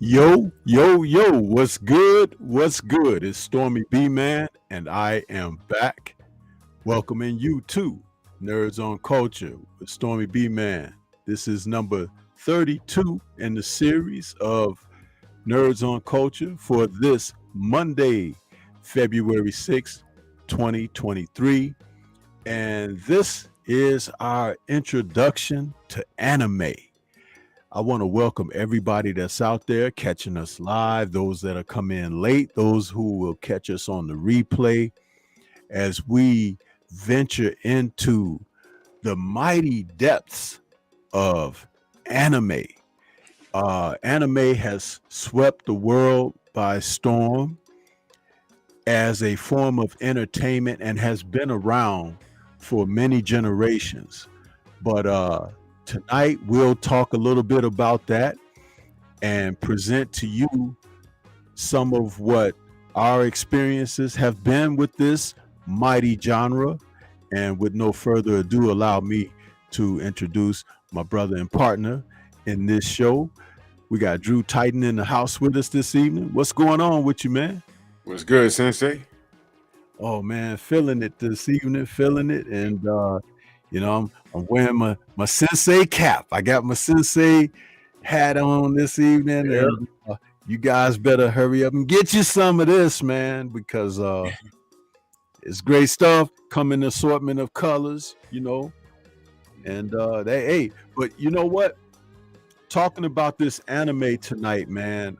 Yo, yo, yo, what's good? What's good? It's Stormybman, and I am back welcoming you to Nerds on Culture with Stormybman. This is number 32 in the series of Nerds on Culture for this Monday, February 6th, 2023. And this is our introduction to anime. I want to welcome everybody that's out there catching us live, those that are come in late, those who will catch us on the replay as we venture into the mighty depths of anime. Anime has swept the world by storm as a form of entertainment and has been around for many generations. But tonight, we'll talk a little bit about that and present to you some of what our experiences have been with this mighty genre. And with no further ado, allow me to introduce my brother and partner in this show. We got Drew Titan in the house with us this evening. What's going on with you, man? What's good, Sensei? Oh, man, feeling it this evening, feeling it. And, I'm wearing my sensei cap. I got my sensei hat on this evening, and you guys better hurry up and get you some of this, man, because It's great stuff. Come in assortment of colors, and but you know what? Talking about this anime tonight, man.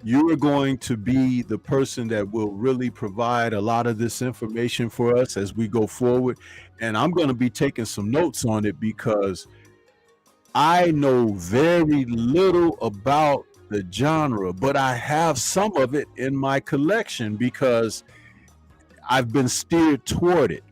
You are going to be the person that will really provide a lot of this information for us as we go forward. And I'm going to be taking some notes on it because I know very little about the genre, but I have some of it in my collection because I've been steered toward it.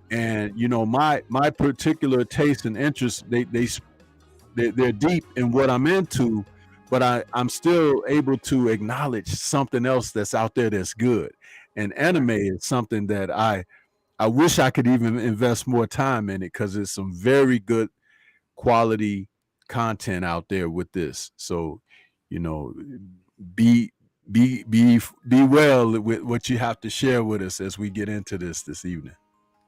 And my particular taste and interest, they're deep in what I'm into, but I'm still able to acknowledge something else that's out there that's good. And anime is something that I wish I could even invest more time in it because there's some very good quality content out there with this. So, you know, be be well with what you have to share with us as we get into this evening.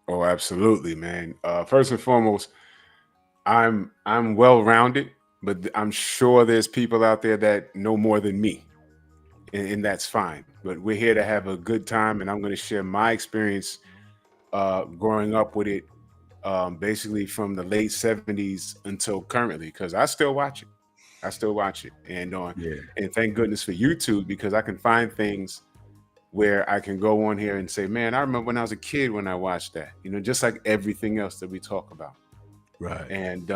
Oh, absolutely, man. First and foremost, I'm well rounded, but I'm sure there's people out there that know more than me, and that's fine. But we're here to have a good time, and I'm going to share my experience growing up with it, basically from the late '70s until currently, because I still watch it. I still watch it, Yeah. and thank goodness for YouTube because I can find things where I can go on here and say, man, I remember when I was a kid when I watched that, just like everything else that we talk about. Right. And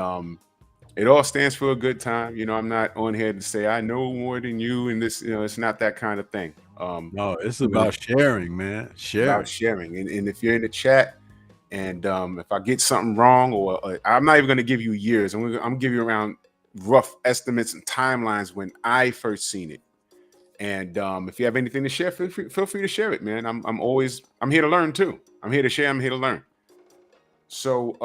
it all stands for a good time. I'm not on here to say I know more than you, and this, it's not that kind of thing. No, it's I'm gonna about sharing, man. about Sharing. sharing, and if you're in the chat, and if I get something wrong, or I'm not even going to give you years, I'm gonna give you around rough estimates and timelines when I first seen it. And if you have anything to share, feel free to share it, man. I'm here to learn too. I'm here to share. I'm here to learn. So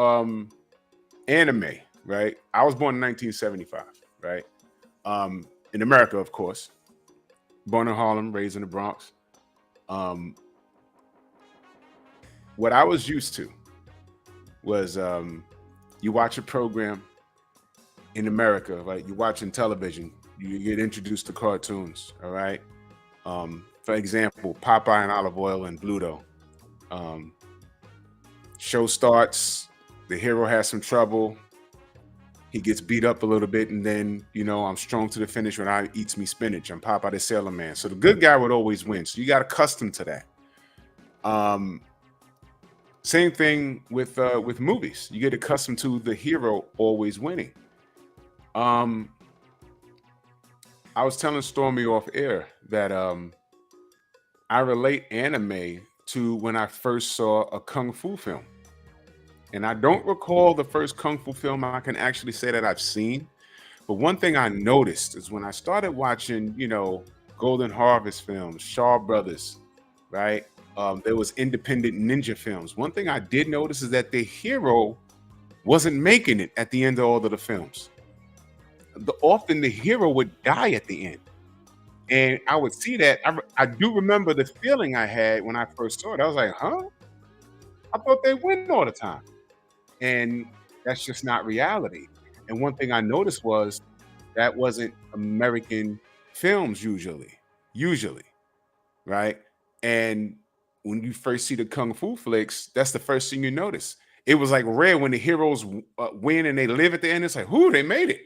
anime, right? I was born in 1975, right? In America, of course. Born in Harlem, raised in the Bronx. Um, what I was used to was you watch a program in America, like you're watching television, you get introduced to cartoons, all right? For example, Popeye and Olive Oyl and Bluto. Um, Show starts, the hero has some trouble, he gets beat up a little bit, and then, I'm strong to the finish when I eats me spinach. I'm Popeye the Sailor Man. So the good guy would always win. So you got accustomed to that. Same thing with movies. You get accustomed to the hero always winning. I was telling Stormy off air that I relate anime to when I first saw a kung fu film. And I don't recall the first kung fu film I can actually say that I've seen. But one thing I noticed is when I started watching, Golden Harvest films, Shaw Brothers, right? There was independent ninja films. One thing I did notice is that the hero wasn't making it at the end of all of the films. Often the hero would die at the end. And I would see that. I do remember the feeling I had when I first saw it. I was like, huh? I thought they win all the time. And that's just not reality. And one thing I noticed was that wasn't American films usually, right? And when you first see the kung fu flicks, that's the first thing you notice. It was like rare when the heroes win and they live at the end. It's like, whoo, they made it.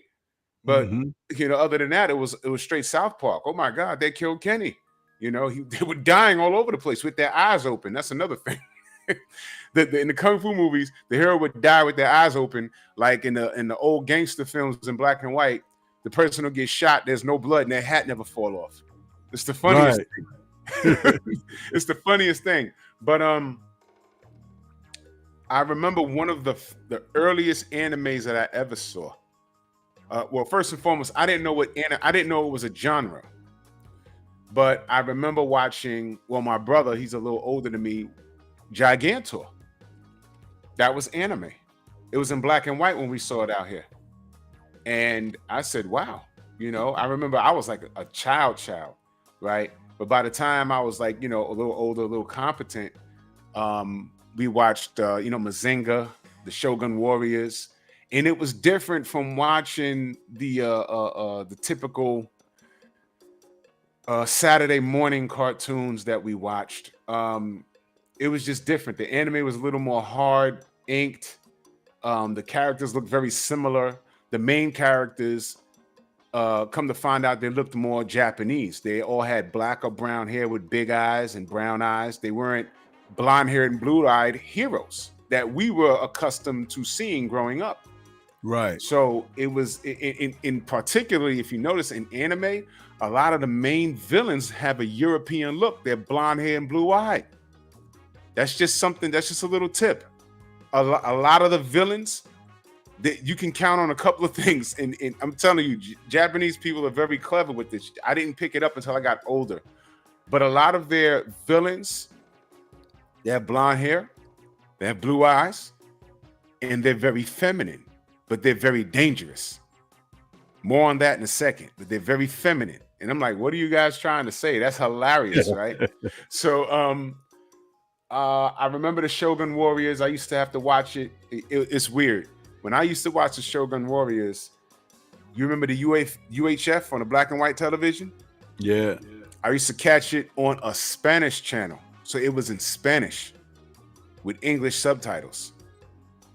But other than that, it was straight South Park. Oh my God, they killed Kenny. They were dying all over the place with their eyes open. That's another thing. In the kung fu movies, the hero would die with their eyes open, like in the old gangster films in black and white. The person will get shot. There's no blood, and their hat never fall off. It's the funniest thing. It's the funniest thing. But I remember one of the earliest animes that I ever saw. Well, first and foremost, I didn't know it was a genre. But I remember watching. Well, my brother, he's a little older than me. Gigantor. That was anime. It was in black and white when we saw it out here. And I said, wow. I remember I was like a child, right? But by the time I was like, a little older, a little competent, we watched, Mazinga, the Shogun Warriors. And it was different from watching the typical Saturday morning cartoons that we watched. it was just different. The anime was a little more hard inked. The characters looked very similar. The main characters, come to find out, they looked more Japanese. They all had black or brown hair with big eyes and brown eyes. They weren't blonde-haired and blue-eyed heroes that we were accustomed to seeing growing up. Right. So it was in particularly, if you notice in anime, a lot of the main villains have a European look. They're blonde hair and blue-eyed. That's just something. That's just a little tip. A lot of the villains that you can count on a couple of things. And I'm telling you, Japanese people are very clever with this. I didn't pick it up until I got older. But a lot of their villains, they have blonde hair, they have blue eyes, and they're very feminine, but they're very dangerous. More on that in a second, but they're very feminine. And I'm like, what are you guys trying to say? That's hilarious, right? So I remember the Shogun Warriors. I used to have to watch it. It's weird. When I used to watch the Shogun Warriors, you remember the UHF on the black and white television? Yeah. I used to catch it on a Spanish channel. So it was in Spanish with English subtitles.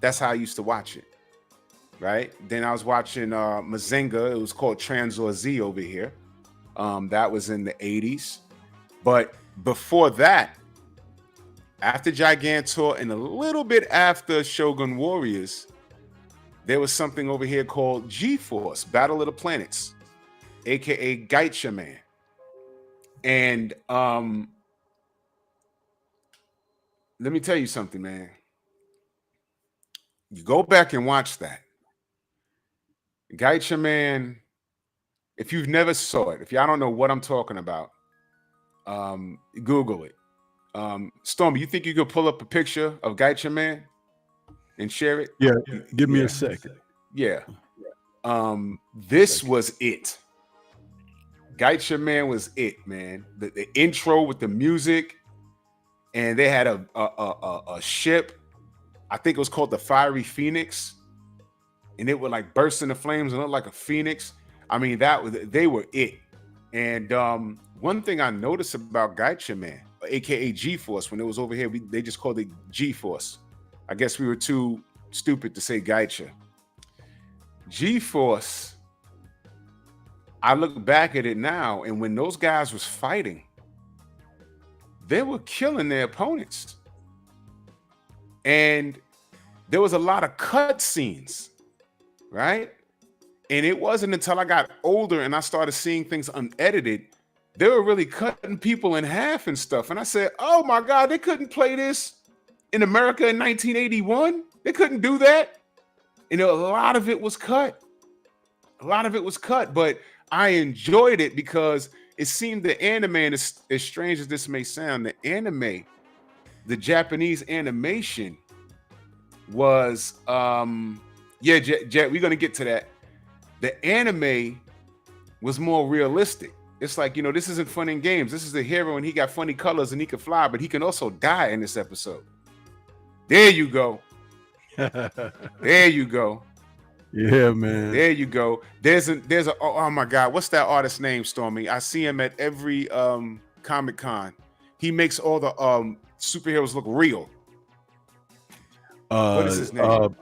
That's how I used to watch it, right? Then I was watching Mazinga. It was called Transor Z over here. That was in the 80s. But before that, after Gigantor and a little bit after Shogun Warriors, there was something over here called G-Force, Battle of the Planets, aka Gaitcha Man. And let me tell you something, man. You go back and watch that. Gaitcha Man, if you've never saw it, if y'all don't know what I'm talking about, Google it. Stormy, you think you could pull up a picture of Gaitcha Man and share it? Yeah. Give me a second. Yeah. This was it. Gaitcha Man was it, man. The intro with the music, and they had a ship. I think it was called the Fiery Phoenix, and it would like burst into flames and look like a phoenix. I mean, they were it. And one thing I noticed about Gaitcha Man, aka G-Force, when it was over here, they just called it G-Force. I guess we were too stupid to say Gaitcha. G-Force, I look back at it now, and when those guys was fighting, they were killing their opponents. And there was a lot of cut scenes, right? And it wasn't until I got older and I started seeing things unedited, they were really cutting people in half and stuff. And I said, oh my God, they couldn't play this in America in 1981. They couldn't do that. You know, a lot of it was cut. A lot of it was cut, but I enjoyed it because it seemed the anime, and as strange as this may sound, the anime, the Japanese animation was, Jet, we're going to get to that. The anime was more realistic. It's like, you know, this isn't fun and games. This is the hero and he got funny colors and he can fly, but he can also die in this episode. There you go. There you go. Yeah, man. There you go. There's a oh my God, what's that artist's name, Stormy? I see him at every Comic-Con. He makes all the superheroes look real. What is his name?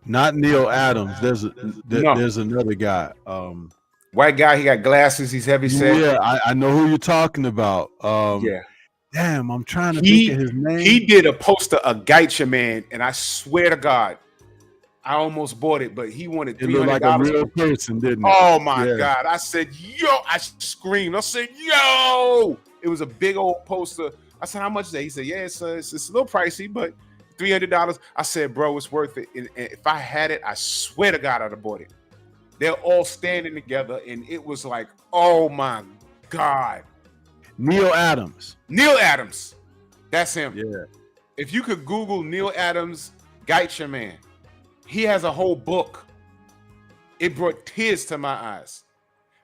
Not Neil Adams. There's another guy. White guy, he got glasses, he's heavy set. Yeah, I know who you're talking about. Yeah. Damn, I'm trying to think of his name. He did a poster of Gaitcha Man, and I swear to God, I almost bought it, but he wanted $300. It looked like a real person, didn't it? Oh my God. I said, yo, I screamed. I said, yo, it was a big old poster. I said, how much is that? He said, yeah, it's a little pricey, but $300. I said, bro, it's worth it. And if I had it, I swear to God, I'd have bought it. They're all standing together, and it was like, oh my God. Neil Adams. Neil Adams. That's him. Yeah. If you could Google Neil Adams, Gaitcha Man, he has a whole book. It brought tears to my eyes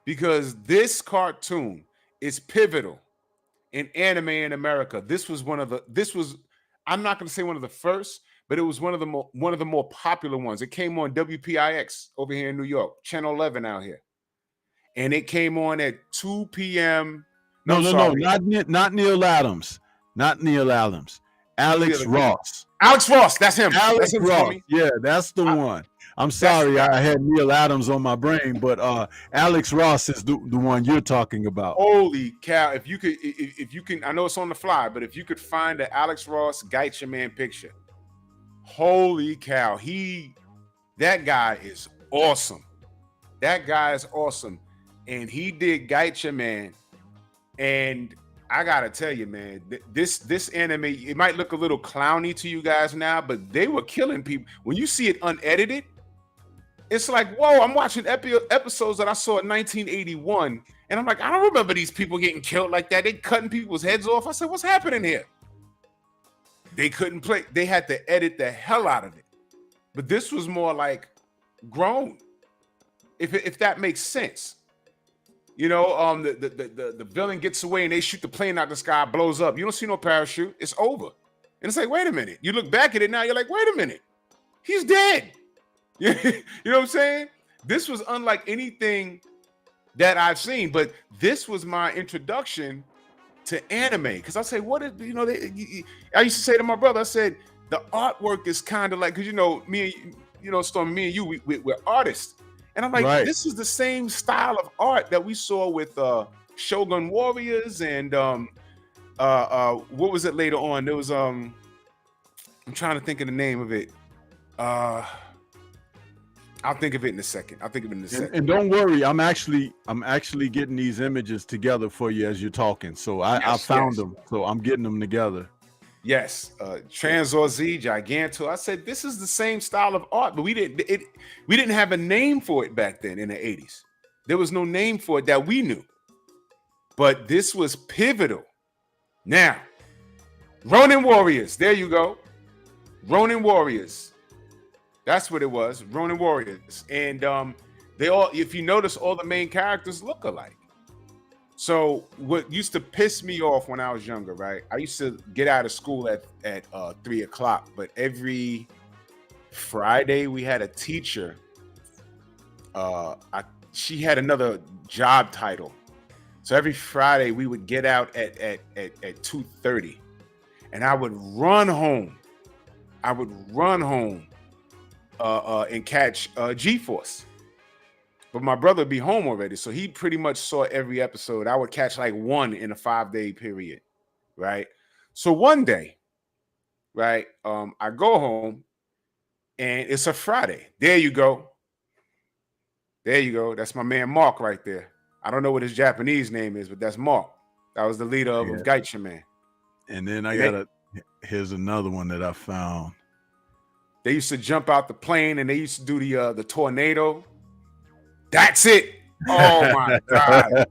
because this cartoon is pivotal in anime in America. I'm not going to say one of the first, but it was one of the more popular ones. It came on WPIX over here in New York, Channel 11 out here. And it came on at 2 p.m. No, I'm No, sorry. not Neil Adams. Not Neil Adams. Who's the Alex other guy? Ross. Alex Ross. That's him. Alex That's him, Ross. Stormy. Yeah, that's the I- one. I'm That's the sorry guy. I had Neil Adams on my brain, but Alex Ross is the one you're talking about. Holy cow! If you could, if you can, I know it's on the fly, but if you could find the Alex Ross Geitcher Man picture, holy cow! That guy is awesome. That guy is awesome, and he did Geitcher Man, and I gotta tell you, man, this anime, it might look a little clowny to you guys now, but they were killing people. When you see it unedited, it's like, whoa, I'm watching episodes that I saw in 1981, and I'm like, I don't remember these people getting killed like that. They cutting people's heads off. I said, what's happening here? They couldn't play. They had to edit the hell out of it. But this was more like grown, if that makes sense. You know, the villain gets away and they shoot the plane out the sky, blows up. You don't see no parachute. It's over. And it's like, wait a minute. You look back at it now, you're like, wait a minute. He's dead. You know what I'm saying? This was unlike anything that I've seen, but this was my introduction to anime. Because I say, what is, you know, I used to say to my brother, I said, the artwork is kind of like, because, you know, Storm, me and you, we're artists. And I'm like, Right. This is the same style of art that we saw with Shogun Warriors and what was it later on? There was I'm trying to think of the name of it. I'll think of it in a second. And don't worry, I'm actually getting these images together for you as you're talking. So I found them. So I'm getting them together. Yes, Transor Z, Gigantor. I said this is the same style of art, but we didn't have a name for it back then in the 80s. There was no name for it that we knew. But this was pivotal. Now, Ronin Warriors. There you go. Ronin Warriors. That's what it was. Ronin Warriors. And they all, if you notice, all the main characters look alike. So what used to piss me off when I was younger, right? I used to get out of school at 3:00, but every Friday we had a teacher. She had another job title. So every Friday we would get out at 2:30, and I would run home. And catch G-Force. But my brother would be home already, so he pretty much saw every episode. I would catch like one in a 5-day period, right? So one day, right, I go home, and it's a Friday. There you go. That's my man Mark right there. I don't know what his Japanese name is, but that's Mark. That was the leader of Geitcher Man. And then here's another one that I found. They used to jump out the plane, and they used to do the tornado. That's it. Oh my God.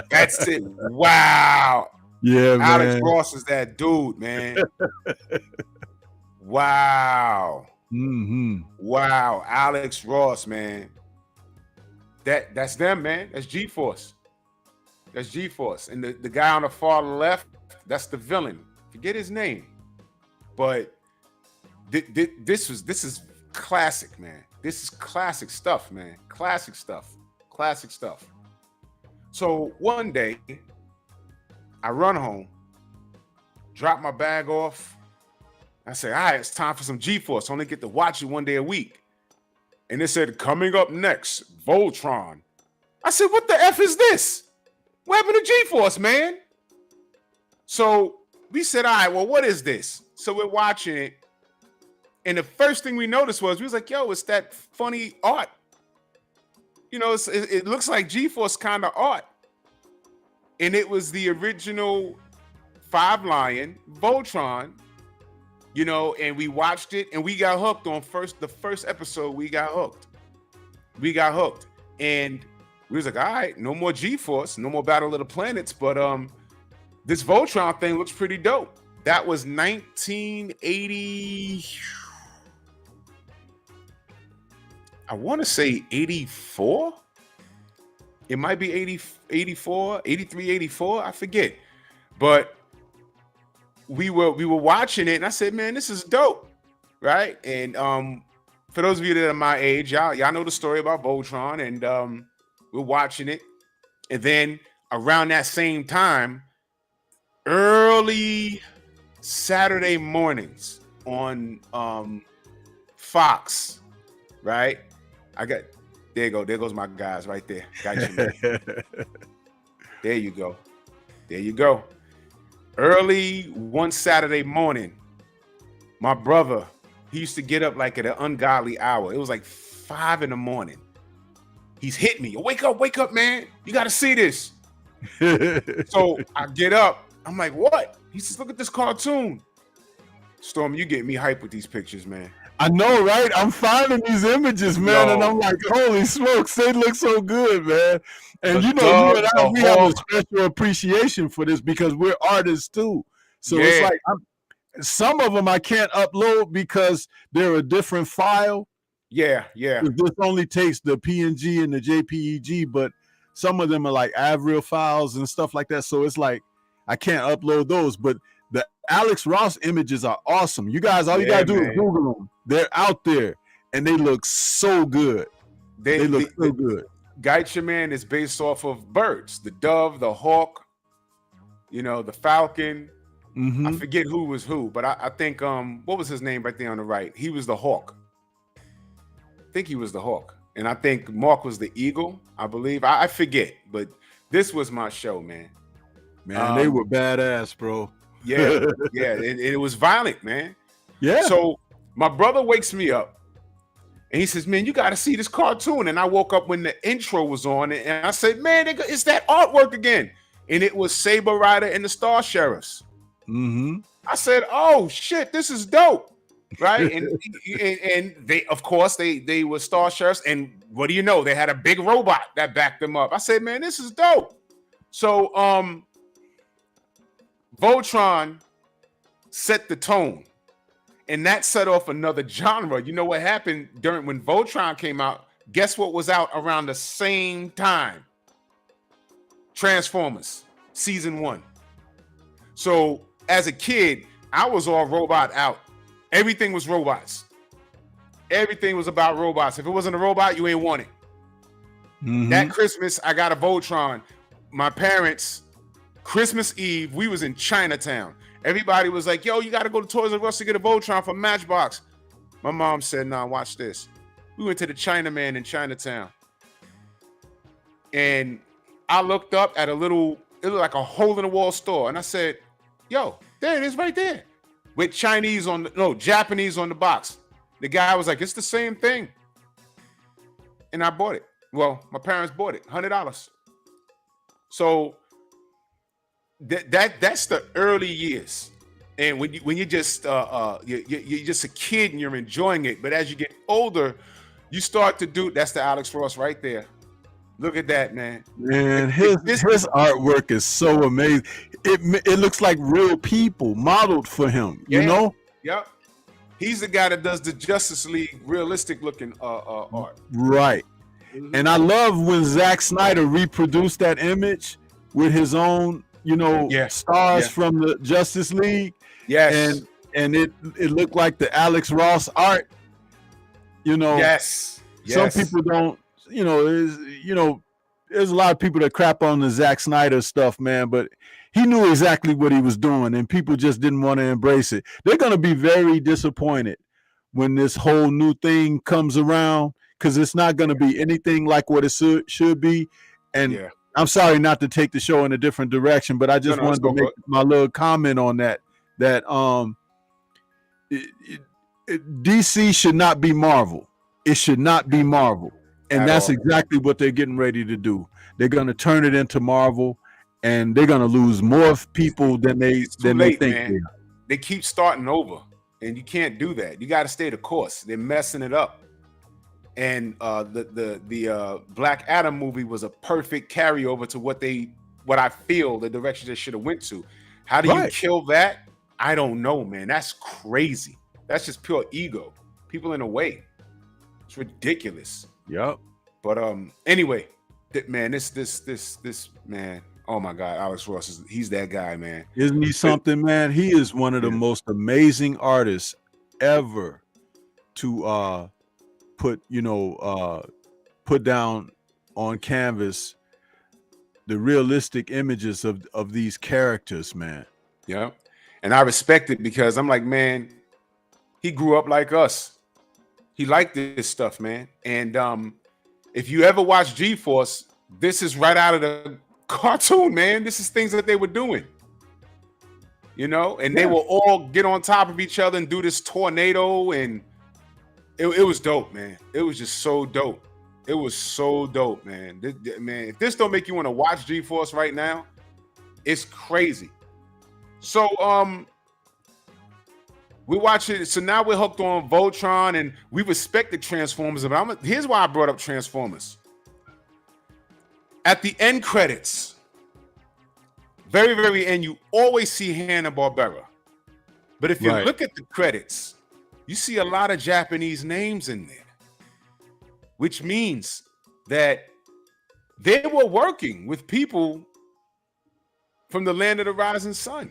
That's it. Wow. Yeah, man. Alex Ross is that dude, man. Wow. Mm-hmm. Wow. Alex Ross, man. That's them, man. That's G-Force. That's G-Force. And the guy on the far left, that's the villain. Forget his name. But this is classic, man. This is classic stuff, man. Classic stuff. So one day, I run home, drop my bag off. I say, all right, it's time for some G-Force. I only get to watch it one day a week. And it said, coming up next, Voltron. I said, what the F is this? What happened to G-Force, man? So we said, all right, well, what is this? So we're watching it. And the first thing we noticed was, we was like, yo, it's that funny art. You know, it looks like G-Force kind of art. And it was the original Five Lion, Voltron, you know, and we watched it and we got hooked on the first episode. We got hooked. And we was like, all right, no more G-Force, no more Battle of the Planets, but this Voltron thing looks pretty dope. That was 1980. I want to say 84. It might be 84, 83, 84. I forget. But we were watching it, and I said, man, this is dope, right? And for those of you that are my age, y'all know the story about Voltron, and we're watching it. And then around that same time, early Saturday mornings on Fox, right? There you go. There goes my guys right there. Got you, man. There you go. There you go. Early one Saturday morning, my brother, he used to get up like at an ungodly hour. It was like 5 in the morning. He's hit me. Wake up, man. You got to see this. So I get up. I'm like, what? He says, look at this cartoon. Storm, you get me hype with these pictures, man. I know, right? I'm finding these images, man, and I'm like, holy smokes, they look so good, man. And you know, you and I, we have a special appreciation for this because we're artists too. So it's like some of them I can't upload because they're a different file. Yeah. This only takes the PNG and the JPEG, but some of them are like Avril files and stuff like that. So it's like I can't upload those, but the Alex Ross images are awesome. You guys, all you gotta do is Google them. They're out there, and they look so good. They look so good. Gotcha Man is based off of birds: the dove, the hawk, you know, the falcon. I forget who was who, but I think what was his name right there on the right? He was the hawk. I think he was the hawk, and I think Mark was the eagle. I believe I forget, but this was my show, man. Man, they were badass, bro. Yeah, it was violent, man. Yeah. So my brother wakes me up and he says, man, you got to see this cartoon. And I woke up when the intro was on and I said, man, it's that artwork again. And it was Saber Rider and the Star Sheriffs. I said, oh shit, this is dope. Right. and they, of course, they were Star Sheriffs. And what do you know? They had a big robot that backed them up. I said, man, this is dope. So Voltron set the tone, and that set off another genre. You know what happened when Voltron came out? Guess what was out around the same time? Transformers season 1. So as a kid, I was all robot out. Everything was robots. Everything was about robots. If it wasn't a robot, you ain't want it. That Christmas, I got a Voltron. My parents, Christmas Eve, we was in Chinatown. Everybody was like, yo, you got to go to Toys R Us to get a Voltron from Matchbox. My mom said, nah, watch this. We went to the Chinaman in Chinatown. And I looked up at it looked like a hole-in-the-wall store. And I said, yo, there it is right there. With Japanese on the box. The guy was like, it's the same thing. And I bought it. Well, my parents bought it, $100. So that's the early years, and when you're just you're just a kid and you're enjoying it. But as you get older, you start to do. That's the Alex Ross right there. Look at that, man. Man, his artwork is so amazing. It looks like real people modeled for him. You know. Yep. He's the guy that does the Justice League realistic looking art. Right. And I love when Zack Snyder reproduced that image with his own, stars from the Justice League. Yes. And it looked like the Alex Ross art. Yes. Some people don't, there's a lot of people that crap on the Zack Snyder stuff, man, but he knew exactly what he was doing and people just didn't want to embrace it. They're going to be very disappointed when this whole new thing comes around, because it's not going to be anything like what it should be. And I'm sorry not to take the show in a different direction, but I just wanted to make my little comment on that DC should not be Marvel. It should not be Marvel. And that's exactly what they're getting ready to do. They're going to turn it into Marvel, and they're going to lose more people than they think. Man. They keep starting over, and you can't do that. You got to stay the course. They're messing it up. And the Black Adam movie was a perfect carryover to what I feel the direction they should have went to. How do you kill that? I don't know, man. That's crazy. That's just pure ego. People in a way. It's ridiculous. Yep. But anyway, man, this man. Oh my God, Alex Ross he's that guy, man. Isn't he something, man? He is one of the most amazing artists ever to put down on canvas the realistic images of these characters, man. Yeah. And I respect it because I'm like, man, he grew up like us. He liked this stuff, man. And if you ever watch G-Force, this is right out of the cartoon, man. This is things that they were doing. And they will all get on top of each other and do this tornado, and it was dope, man. It was just so dope. It was so dope, man. Man, if this don't make you want to watch G-Force right now, it's crazy. So we watch it. So now we're hooked on Voltron, and we respect the Transformers. But here's why I brought up Transformers. At the end credits, very, very end, you always see Hanna-Barbera. But if you look at the credits, you see a lot of Japanese names in there, which means that they were working with people from the land of the rising sun.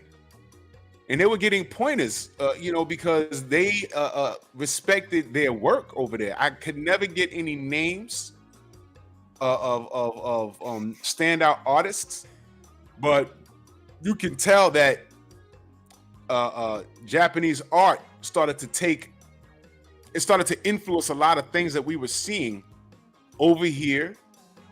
And they were getting pointers, because they respected their work over there. I could never get any names of standout artists, but you can tell that Japanese art started to influence a lot of things that we were seeing over here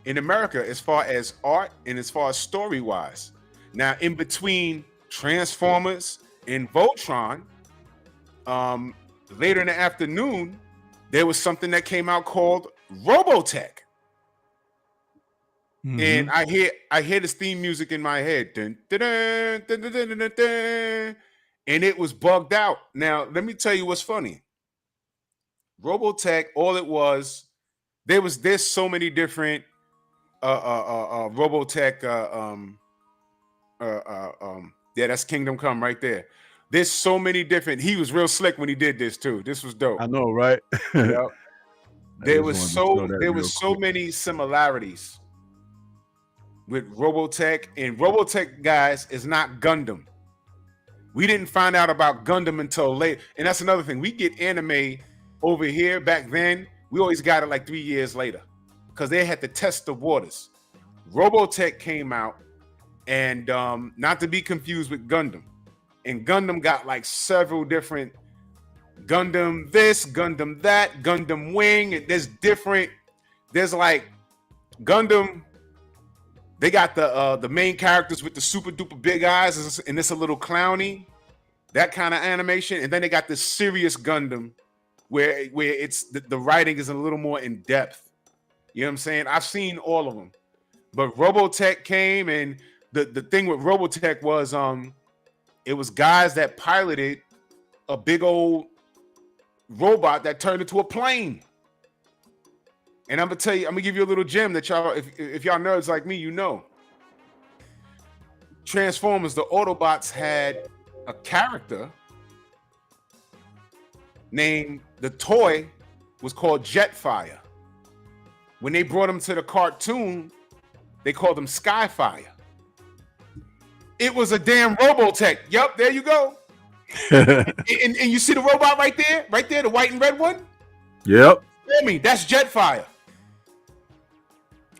in America as far as art and as far as story-wise. Now, in between Transformers and Voltron, later in the afternoon, there was something that came out called Robotech. Mm-hmm. And I hear this theme music in my head. Dun, dun, dun, dun, dun, dun, dun, dun, and it was bugged out. Now, let me tell you what's funny. Robotech, all it was, there's so many different Robotech yeah, that's Kingdom Come right there. There's so many different. He was real slick when he did this too. This was dope. I know, right? Yep. There was so many similarities with Robotech, and Robotech, guys, is not Gundam. We didn't find out about Gundam until late, and that's another thing. We get anime over here. Back then, we always got it like 3 years later because they had to test the waters. Robotech came out, and not to be confused with Gundam. And Gundam got like several different Gundam this, Gundam that, Gundam Wing. And there's like Gundam. They got the main characters with the super duper big eyes, and it's a little clowny, that kind of animation. And then they got this serious Gundam where it's the writing is a little more in depth. You know what I'm saying? I've seen all of them. But Robotech came, and the thing with Robotech was it was guys that piloted a big old robot that turned into a plane. And I'm gonna give you a little gem that y'all, if y'all nerds like me, you know. Transformers, the Autobots had a character named, the toy was called Jetfire. When they brought him to the cartoon, they called him Skyfire. It was a damn Robotech. Yup, there you go. and you see the robot right there, the white and red one? Yep. That's Jetfire.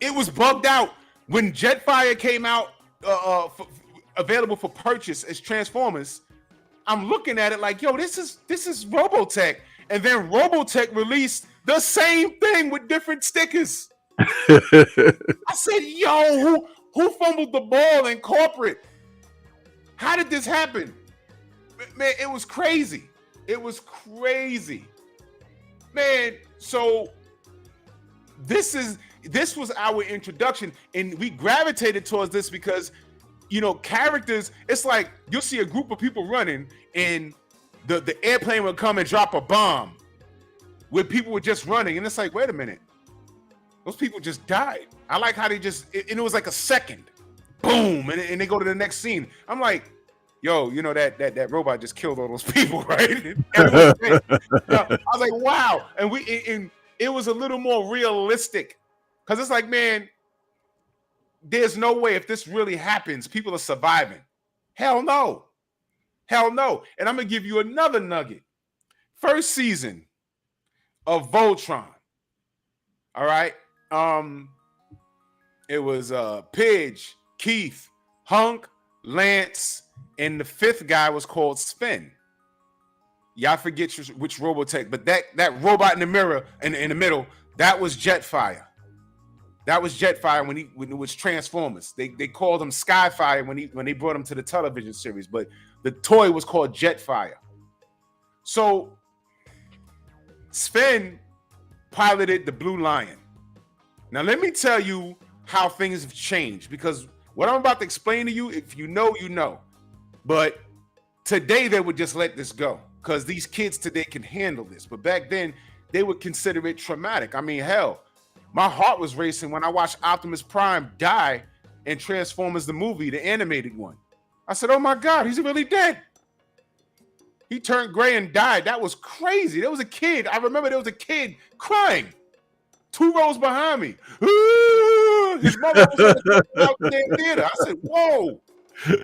It was bugged out when Jetfire came out, available for purchase as Transformers. I'm looking at it like, yo, this is Robotech, and then Robotech released the same thing with different stickers. I said, yo, who fumbled the ball in corporate? How did this happen? Man, it was crazy. It was crazy. Man, so this was our introduction, and we gravitated towards this because, characters, it's like you'll see a group of people running, and the airplane will come and drop a bomb where people were just running, and it's like, wait a minute, those people just died. I like how they and it was like a second, boom, and they go to the next scene. I'm like, yo, that robot just killed all those people, right? I was like, wow, and it was a little more realistic. Because it's like, man, there's no way if this really happens, people are surviving. Hell no. Hell no. And I'm going to give you another nugget. First season of Voltron. All right. It was Pidge, Keith, Hunk, Lance, and the fifth guy was called Sven. Y'all forget which Robotech, but that robot in the mirror in the middle, that was Jetfire. That was Jetfire when it was Transformers. They called him Skyfire when they brought him to the television series, but the toy was called Jetfire. So Sven piloted the Blue Lion. Now let me tell you how things have changed, because what I'm about to explain to you, if you know, you know. But today they would just let this go, because these kids today can handle this. But back then, they would consider it traumatic. I mean, hell, my heart was racing when I watched Optimus Prime die in Transformers the movie, the animated one. I said, oh my God, he's really dead. He turned gray and died. That was crazy. There was a kid. I remember there was a kid crying 2 rows behind me. His mother was out the damn theater. I said, whoa.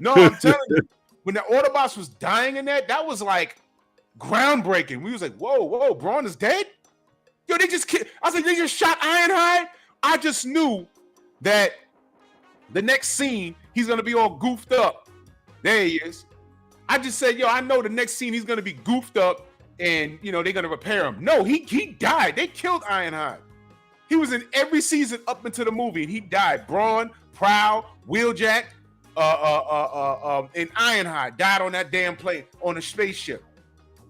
No, I'm telling you, when the Autobots was dying in that was like groundbreaking. We was like, whoa, Braun is dead? Yo, they just killed. I was like, they just shot Ironhide? I just knew that the next scene, he's going to be all goofed up. There he is. I just said, yo, I know the next scene he's going to be goofed up and, they're going to repair him. No, he died. They killed Ironhide. He was in every season up into the movie, and he died. Braun, Prowl, Wheeljack, and Ironhide died on that damn plane on a spaceship.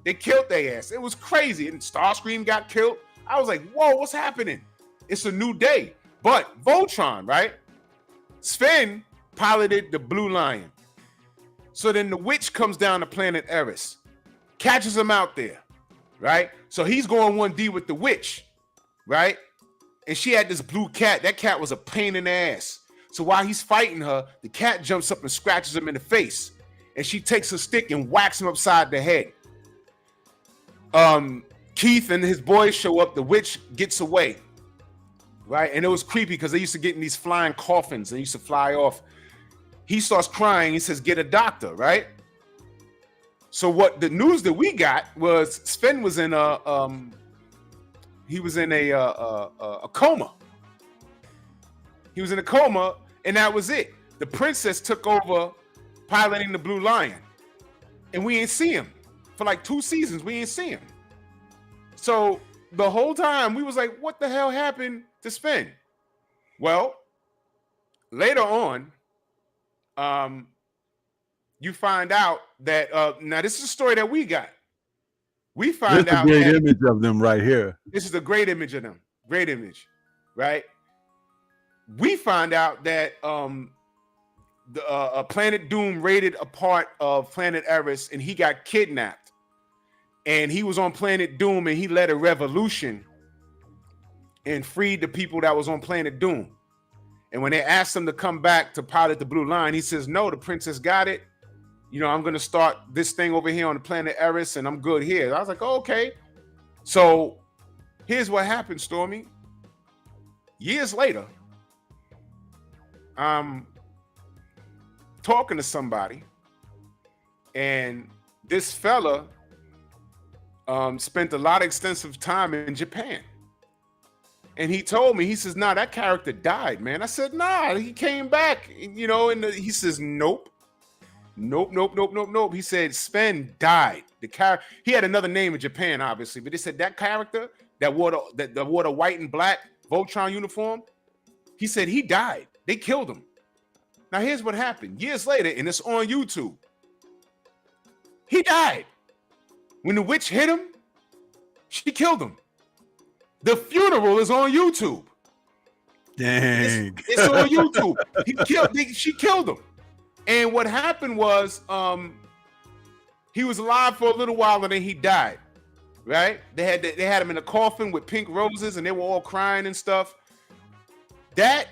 They killed their ass. It was crazy. And Starscream got killed. I was like, whoa, what's happening? It's a new day. But Voltron, right? Sven piloted the Blue Lion. So then the witch comes down to planet Eris, catches him out there, right? So he's going 1D with the witch, right? And she had this blue cat. That cat was a pain in the ass. So while he's fighting her, the cat jumps up and scratches him in the face. And she takes a stick and whacks him upside the head. Keith and his boys show up. The witch gets away, right? And it was creepy because they used to get in these flying coffins. They used to fly off. He starts crying. He says, get a doctor, right? So what the news that we got was Sven was in a coma. He was in a coma, and that was it. The princess took over piloting the Blue Lion, and we ain't see him for like 2 seasons. We ain't see him. So the whole time we was like, what the hell happened to Sven? Well, later on, you find out that now this is a story that we got. We find out a great image of them right here. This is a great image of them. Great image, right? We find out that Planet Doom raided a part of Planet Eris, and he got kidnapped. And he was on Planet Doom, and he led a revolution and freed the people that was on Planet Doom. And when they asked him to come back to pilot the Blue Line, he says, no, the princess got it. I'm going to start this thing over here on the planet Eris, and I'm good here. I was like, oh, okay. So here's what happened, Stormy. Years later, I'm talking to somebody, and this fella spent a lot of extensive time in Japan. And he told me, he says, nah, that character died, man. I said, nah, he came back, and he says, nope. He said, Sven died. He had another name in Japan, obviously, but they said that character that wore the white and black Voltron uniform, he said he died. They killed him. Now, here's what happened. Years later, and it's on YouTube, he died. When the witch hit him, she killed him. The funeral is on YouTube. Dang. It's on YouTube. She killed him. And what happened was he was alive for a little while and then he died. Right? They had him in a coffin with pink roses and they were all crying and stuff. That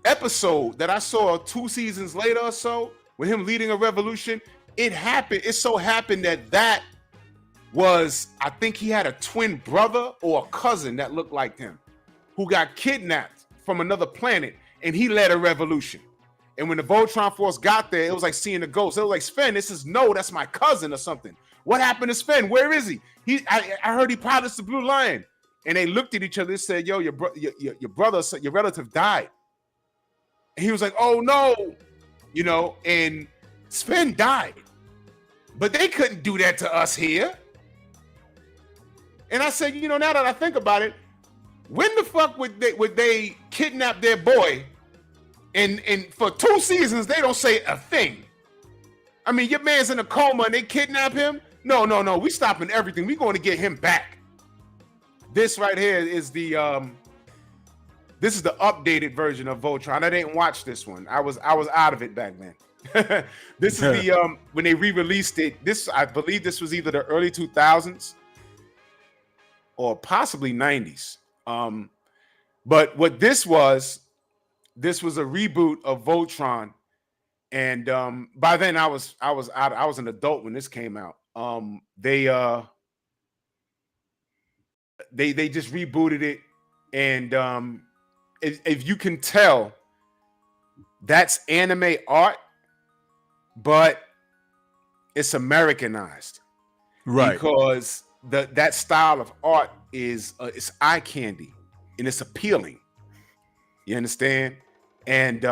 episode that I saw 2 seasons later or so with him leading a revolution, it happened. It so happened that was, I think he had a twin brother or a cousin that looked like him who got kidnapped from another planet, and he led a revolution. And when the Voltron Force got there, it was like seeing a ghost. It was like, Sven, that's my cousin or something. What happened to Sven? Where is he? I heard he pilots the Blue Lion. And they looked at each other and said, yo, your brother, your relative died. And he was like, oh no, and Sven died. But they couldn't do that to us here. And I said, you know, now that I think about it, when the fuck would they kidnap their boy? And for 2 seasons, they don't say a thing. I mean, your man's in a coma and they kidnap him? No. We stopping everything. We going to get him back. This right here is the this is the updated version of Voltron. I didn't watch this one. I was out of it back then. This is the when they re-released it. This, I believe this was either the early 2000s or possibly 90s. But what this was a reboot of Voltron. And by then I was an adult when this came out. They just rebooted it, and if you can tell, that's anime art, but it's Americanized, Right? Because that style of art is it's eye candy and it's appealing. You understand? And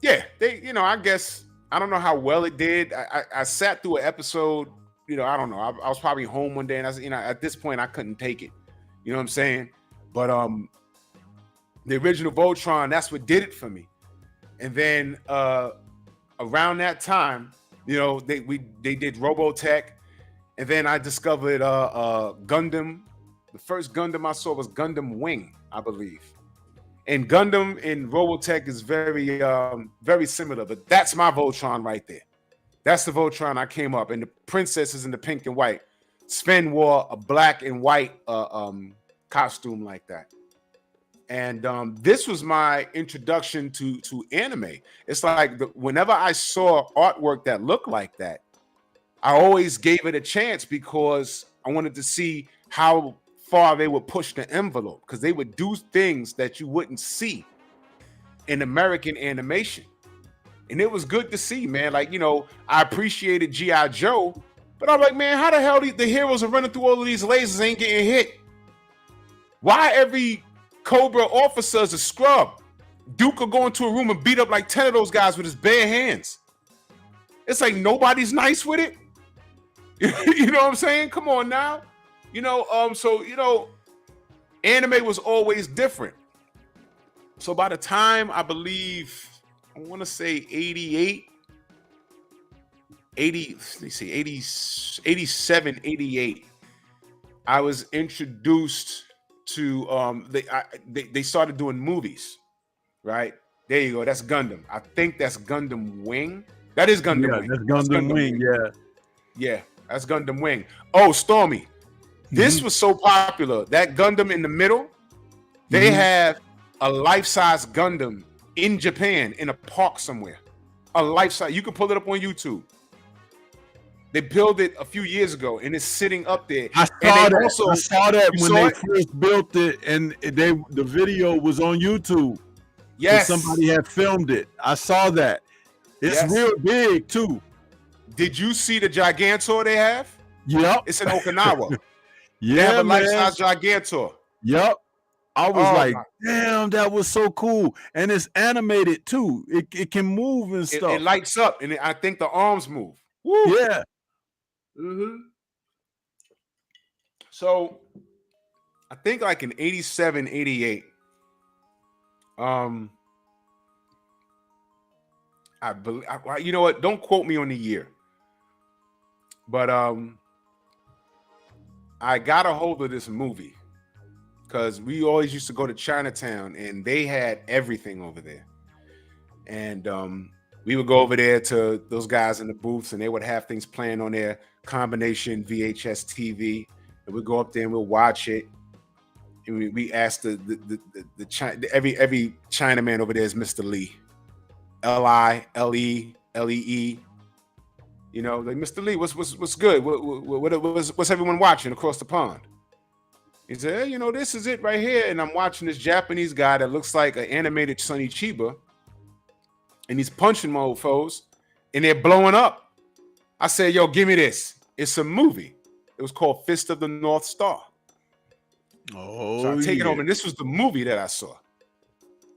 yeah, they, you know, I guess I don't know how well it did. I sat through an episode. You know, I don't know. I was probably home one day, and you know, at this point, I couldn't take it. You know what I'm saying? But the original Voltron, that's what did it for me. And then around that time, you know, they did Robotech, and then I discovered Gundam. The first Gundam I saw was Gundam Wing, I believe. And Gundam and Robotech is very very similar, but that's my Voltron right there. That's the Voltron I came up, and the princess is in the pink and white. Sven wore a black and white costume like that. And this was my introduction to anime. It's like whenever I saw artwork that looked like that, I always gave it a chance because I wanted to see how far they would push the envelope, because they would do things that you wouldn't see in American animation. And it was good to see, man. Like, you know, I appreciated G.I. Joe, but I'm like, man, how the hell the heroes are running through all of these lasers ain't getting hit? Why every Cobra officer is a scrub? Duke will go into a room and beat up like 10 of those guys with his bare hands. It's like nobody's nice with it. You know what I'm saying? Come on now. You know, so, you know, anime was always different. So by the time, I believe, I want to say 88, 87, 88, I was introduced to, they started doing movies, right? There you go. That's Gundam. I think that's Gundam Wing. That is Gundam Wing. That's Gundam Wing, yeah. Yeah, that's Gundam Wing. Oh, Stormy. This was so popular. That Gundam in the middle, they have a life-size Gundam in Japan in a park somewhere. A life-size. You can pull it up on YouTube. They built it a few years ago, and it's sitting up there. I saw that when they first built it, and the video was on YouTube. Yes, somebody had filmed it. I saw that. It's real big too. Did you see the Gigantor they have? Yep, it's in Okinawa. Yeah, they have a life-size Gigantor. Yep. I was like, damn, that was so cool. And it's animated too. It can move and stuff. It lights up, and I think the arms move. Woo. Yeah. So I think like in 87, 88, I believe, you know what? Don't quote me on the year. But I got a hold of this movie because we always used to go to Chinatown, and they had everything over there. And we would go over there to those guys in the booths, and they would have things playing on their combination VHS TV, and we'd go up there and we'll watch it. And we asked every Chinaman over there is Mr. Lee, Lee. You know, like, Mr. Lee, what's good? What's everyone watching across the pond? He said, hey, you know, this is it right here. And I'm watching this Japanese guy that looks like an animated Sonny Chiba, and he's punching mofos, and they're blowing up. I said, yo, give me this. It's a movie. It was called Fist of the North Star. Oh, so I take it home, and this was the movie that I saw.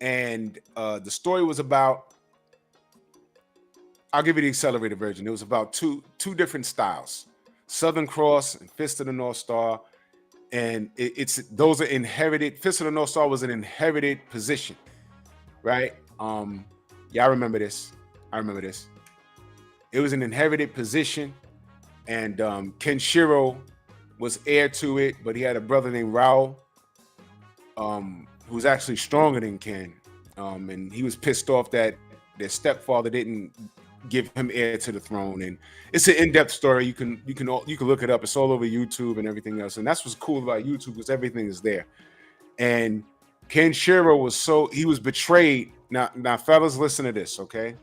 And the story was about, I'll give you the accelerated version. It was about two different styles: Southern Cross and Fist of the North Star. And those are inherited. Fist of the North Star was an inherited position, right? Yeah, I remember this. It was an inherited position, and Kenshiro was heir to it, but he had a brother named Rao, who's actually stronger than Ken. And he was pissed off that their stepfather didn't give him heir to the throne. And it's an in-depth story. You can look it up. It's all over YouTube and everything else. And that's what's cool about YouTube, because everything is there. And Kenshiro was betrayed. Now, fellas, listen to this, okay?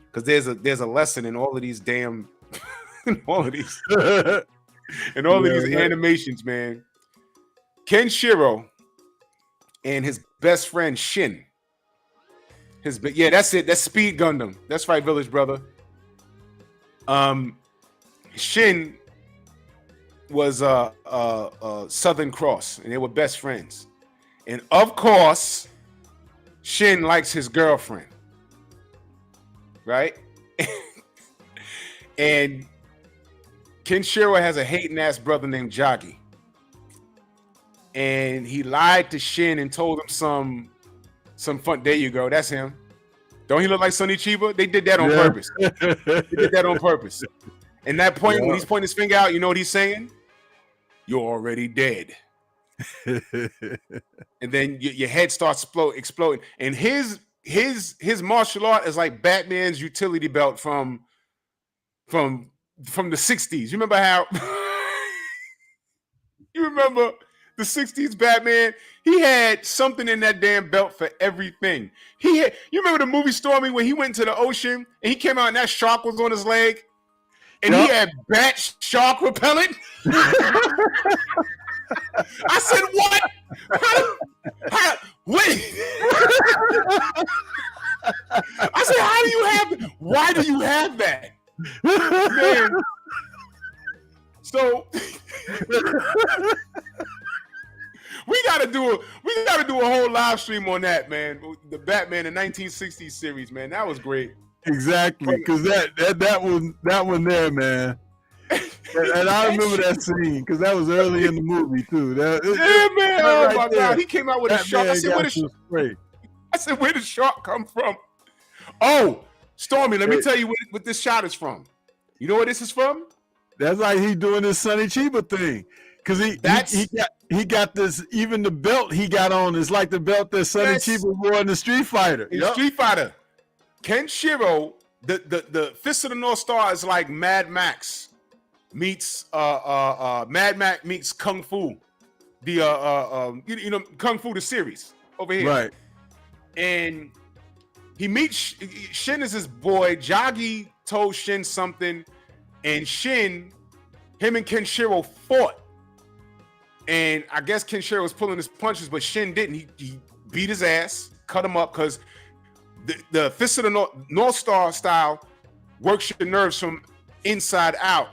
Because there's a lesson in all of these damn in all of these animations, man. Kenshiro and his best friend Shin. That's it. That's Speed Gundam. That's right, Village Brother. Shin was Southern Cross, and they were best friends. And of course, Shin likes his girlfriend, right? And Kenshiro has a hating ass brother named Jagi, and he lied to Shin and told him some fun. There you go. That's him. Don't he look like Sonny Chiba? They did that on purpose. And that point, when he's pointing his finger out, you know what he's saying? You're already dead. And then your head starts exploding. And his martial art is like Batman's utility belt from the 60s. You remember how the 60s Batman? He had something in that damn belt for everything. You remember the movie Stormy when he went to the ocean and he came out and that shark was on his leg? And he had bat shark repellent? I said, what? Wait. I said, how do you have, why do you have that? Man. So we gotta do a whole live stream on that, man. The Batman in 1960s series, man. That was great. Exactly, because that one there, man. And I remember that scene because that was early in the movie too. Man! Oh my God, he came out with a shark. I said, where did shark come from? Oh, Stormy, let me tell you what this shot is from. You know where this is from? That's like he doing this Sonny Chiba thing, because he got this. Even the belt he got on is like the belt that Sonny Chiba wore in the Street Fighter. Street Fighter, Kenshiro, the Fist of the North Star is like Mad Max meets Kung Fu, the Kung Fu the series over here, right? And he meets Shin is his boy. Jagi told Shin something, and him and Kenshiro fought. And I guess Kenshiro was pulling his punches, but Shin didn't. He beat his ass, cut him up, because the Fist of the North Star style works your nerves from inside out.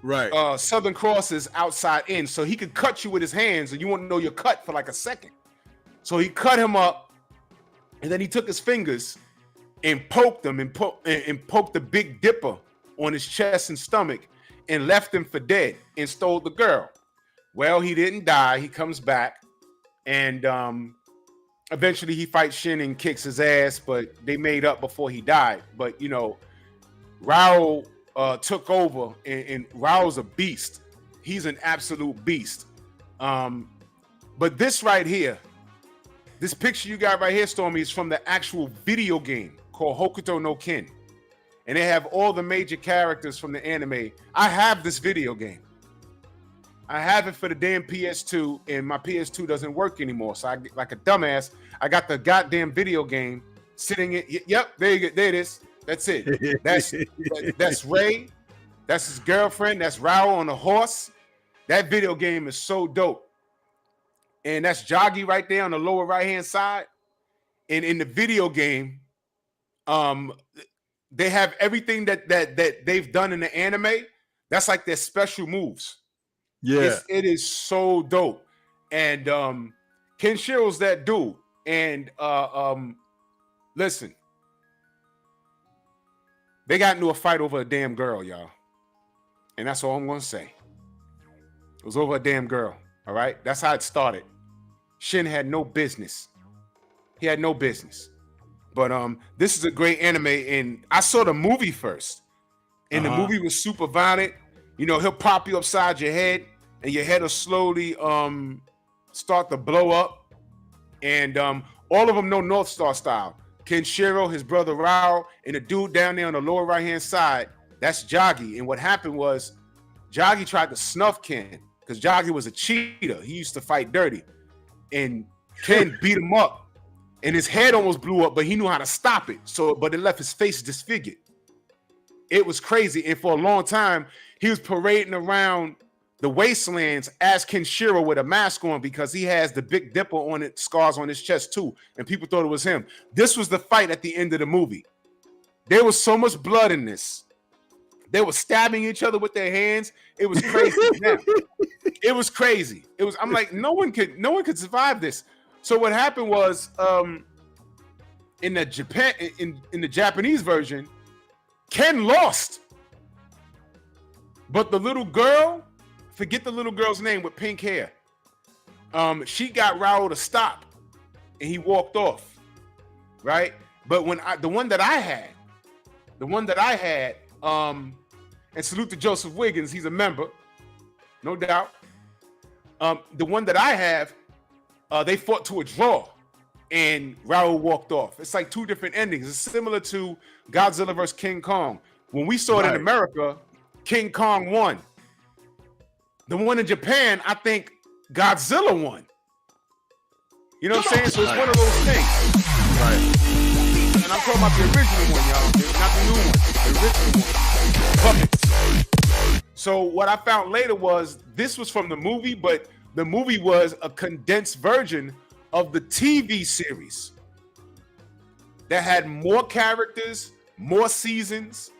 Right. Southern Cross is outside in, so he could cut you with his hands, and you won't know you're cut for like a second. So he cut him up, and then he took his fingers and poked him and poked the Big Dipper on his chest and stomach, and left him for dead and stole the girl. Well, he didn't die. He comes back, and eventually he fights Shin and kicks his ass, but they made up before he died. But Rao took over, and Rao's a beast. He's an absolute beast. But this right here, this picture you got right here, Stormy, is from the actual video game called Hokuto no Ken. And they have all the major characters from the anime. I have this video game. I have it for the damn PS2, and my PS2 doesn't work anymore. So like a dumbass, I got the goddamn video game sitting in. Yep, there you go. There it is. That's it. That's Ray. That's his girlfriend. That's Rao on a horse. That video game is so dope. And that's Jagi right there on the lower right-hand side. And in the video game, they have everything that they've done in the anime. That's like their special moves. Yeah, it is so dope. And Kenshiro's that dude. And listen, They got into a fight over a damn girl, y'all. And that's all I'm gonna say. It was over a damn girl. All right. That's how it started. Shin had no business. He had no business. But this is a great anime, and I saw the movie first. And the movie was super violent. You know, he'll pop you upside your head, and your head will slowly start to blow up. And all of them know North Star style. Kenshiro, his brother Rao, and the dude down there on the lower right-hand side, that's Jagi. And what happened was Jagi tried to snuff Ken because Jagi was a cheater. He used to fight dirty. And Ken beat him up. And his head almost blew up, but he knew how to stop it. But it left his face disfigured. It was crazy. And for a long time, he was parading around the wastelands as Kenshiro with a mask on because he has the Big Dipper on it, scars on his chest too. And people thought it was him. This was the fight at the end of the movie. There was so much blood in this. They were stabbing each other with their hands. It was crazy. It was crazy. I'm like, no one could survive this. So what happened was in the Japanese version, Ken lost. But the little girl, forget the little girl's name with pink hair. She got Raul to stop and he walked off. Right? But the one that I had, and salute to Joseph Wiggins, he's a member, no doubt. The one that I have, they fought to a draw and Raul walked off. It's like two different endings. It's similar to Godzilla vs. King Kong. When we saw it in America, King Kong won. The one in Japan, I think Godzilla won. You know what I'm saying? So it's one of those things. Right. And I'm talking about the original one, y'all. Not the new one. The original one. Puppets. So what I found later was this was from the movie, but the movie was a condensed version of the TV series that had more characters, more seasons.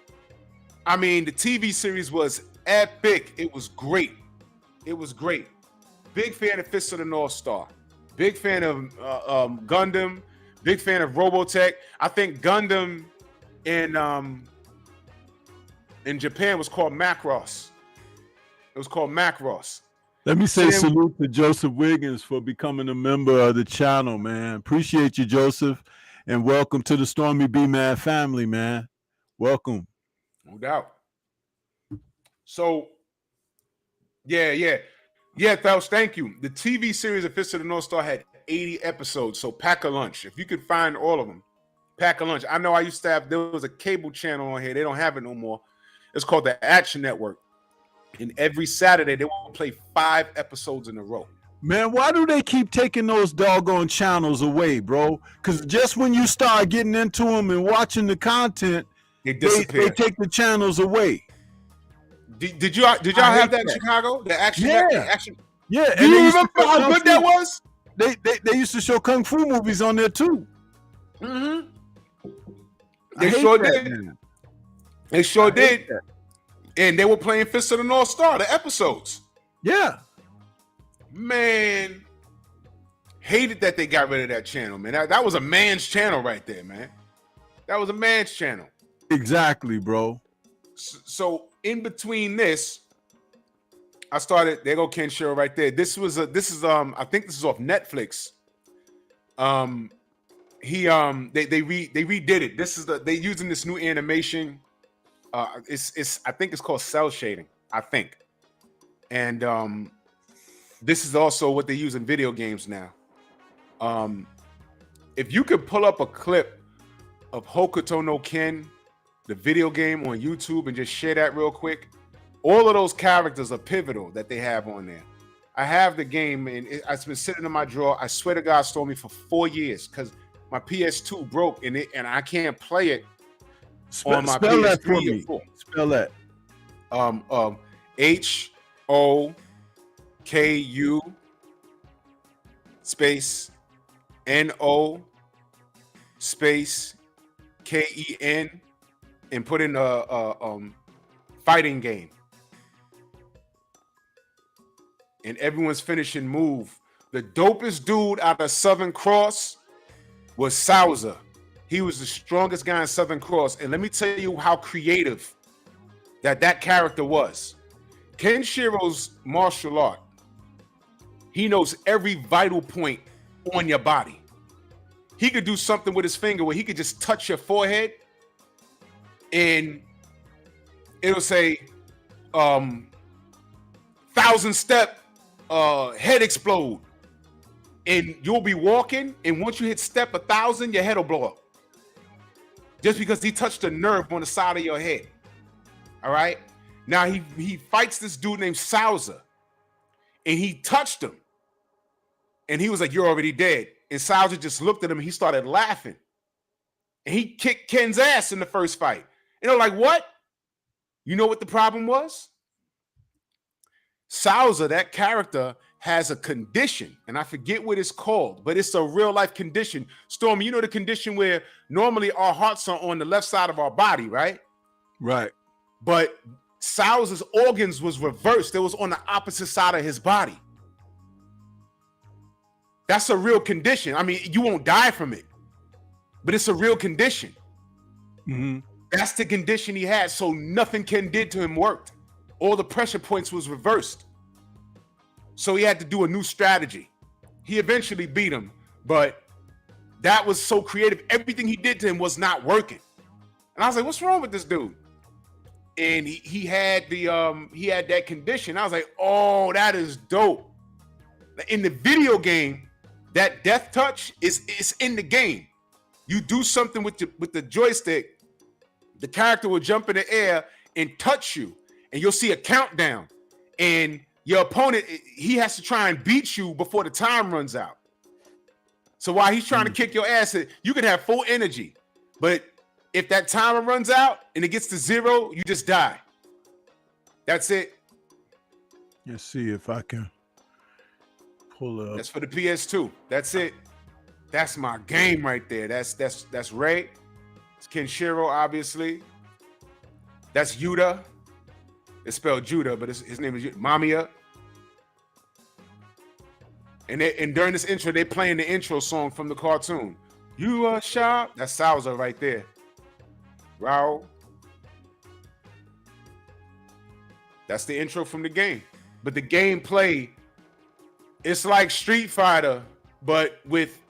I mean, the TV series was epic. It was great. It was great. Big fan of Fist of the North Star. Big fan of Gundam. Big fan of Robotech. I think Gundam in Japan was called Macross. It was called Macross. Let me say salute to Joseph Wiggins for becoming a member of the channel, man. Appreciate you, Joseph, and welcome to the Stormybman family, man. Welcome. No doubt. So, yeah, Thaus, thank you. The TV series of Fist of the North Star had 80 episodes, so pack a lunch. If you could find all of them, pack a lunch. I know I used to have, there was a cable channel on here. They don't have it no more. It's called the Action Network. And every Saturday, they will play 5 episodes in a row. Man, why do they keep taking those doggone channels away, bro? Because just when you start getting into them and watching the content, they disappear. They take the channels away. Did y'all have that in Chicago? The Action? Yeah. Action? Yeah. Do you remember how good that was? They used to show Kung Fu movies on there, too. Mm-hmm. They sure did. They sure did. And they were playing Fist of the North Star, the episodes. Yeah. Man, hated that they got rid of that channel, man. That was a man's channel right there, man. That was a man's channel. Exactly, bro. So in between this, I started, there go Kenshiro right there. This is I think this is off Netflix. They redid it. They using this new animation. I think it's called cell shading, I think. And this is also what they use in video games now. If you could pull up a clip of Hokuto no Ken, the video game, on YouTube and just share that real quick, all of those characters are pivotal that they have on there. I have the game and it's been sitting in my drawer. I swear to God, Stormy, for 4 years because my PS2 broke and I can't play it on my PS3 that for me. Spell that. HOKU space NO space KEN and put in a fighting game. And everyone's finishing move. The dopest dude out of Southern Cross was Sousa. He was the strongest guy in Southern Cross. And let me tell you how creative that character was. Kenshiro's martial art, he knows every vital point on your body. He could do something with his finger where he could just touch your forehead and it'll say 1,000-step head explode. And you'll be walking, and once you hit step 1,000, your head will blow up. Just because he touched a nerve on the side of your head. All right? Now he fights this dude named Sousa, and he touched him. And he was like, "You're already dead." And Sousa just looked at him and he started laughing. And he kicked Ken's ass in the first fight. And they're like, "What?" You know what the problem was? Sousa, that character, has a condition, and I forget what it's called, but it's a real life condition. Stormy, you know the condition where normally our hearts are on the left side of our body, right? Right. But Sousa's organs was reversed. It was on the opposite side of his body. That's a real condition. I mean, you won't die from it, but it's a real condition. Mm-hmm. That's the condition he had. So nothing Ken did to him worked. All the pressure points was reversed. So he had to do a new strategy. He eventually beat him, but that was so creative. Everything he did to him was not working. And I was like, "What's wrong with this dude?" And he had that condition. I was like, "Oh, that is dope." In the video game, that death touch is in the game. You do something with the joystick, the character will jump in the air and touch you, and you'll see a countdown. And your opponent, he has to try and beat you before the time runs out. So while he's trying to kick your ass, you can have full energy. But if that timer runs out and it gets to 0, you just die. That's it. Let's see if I can pull up. That's for the PS2. That's it. That's my game right there. That's Ray. It's Kenshiro, obviously. That's Yuta. It's spelled Judah, but his name is Mamiya. And during this intro, they're playing the intro song from the cartoon. You are sharp. That's Sousa right there. Rao. That's the intro from the game. But the gameplay, it's like Street Fighter, but with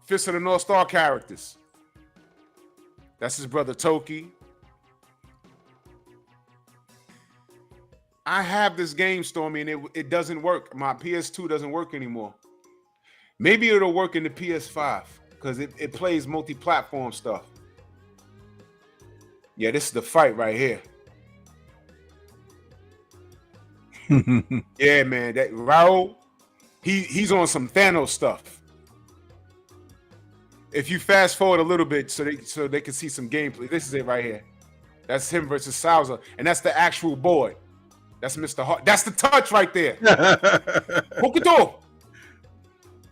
Fist of the North Star characters. That's his brother Toki. I have this game, Stormy, and it doesn't work. My PS2 doesn't work anymore. Maybe it'll work in the PS5 because it plays multi-platform stuff. Yeah, this is the fight right here. Yeah, man, that Raul, he's on some Thanos stuff. If you fast forward a little bit so they can see some gameplay, this is it right here. That's him versus Sousa, and that's the actual board. That's Mr. Hart. That's the touch right there. Hokuto.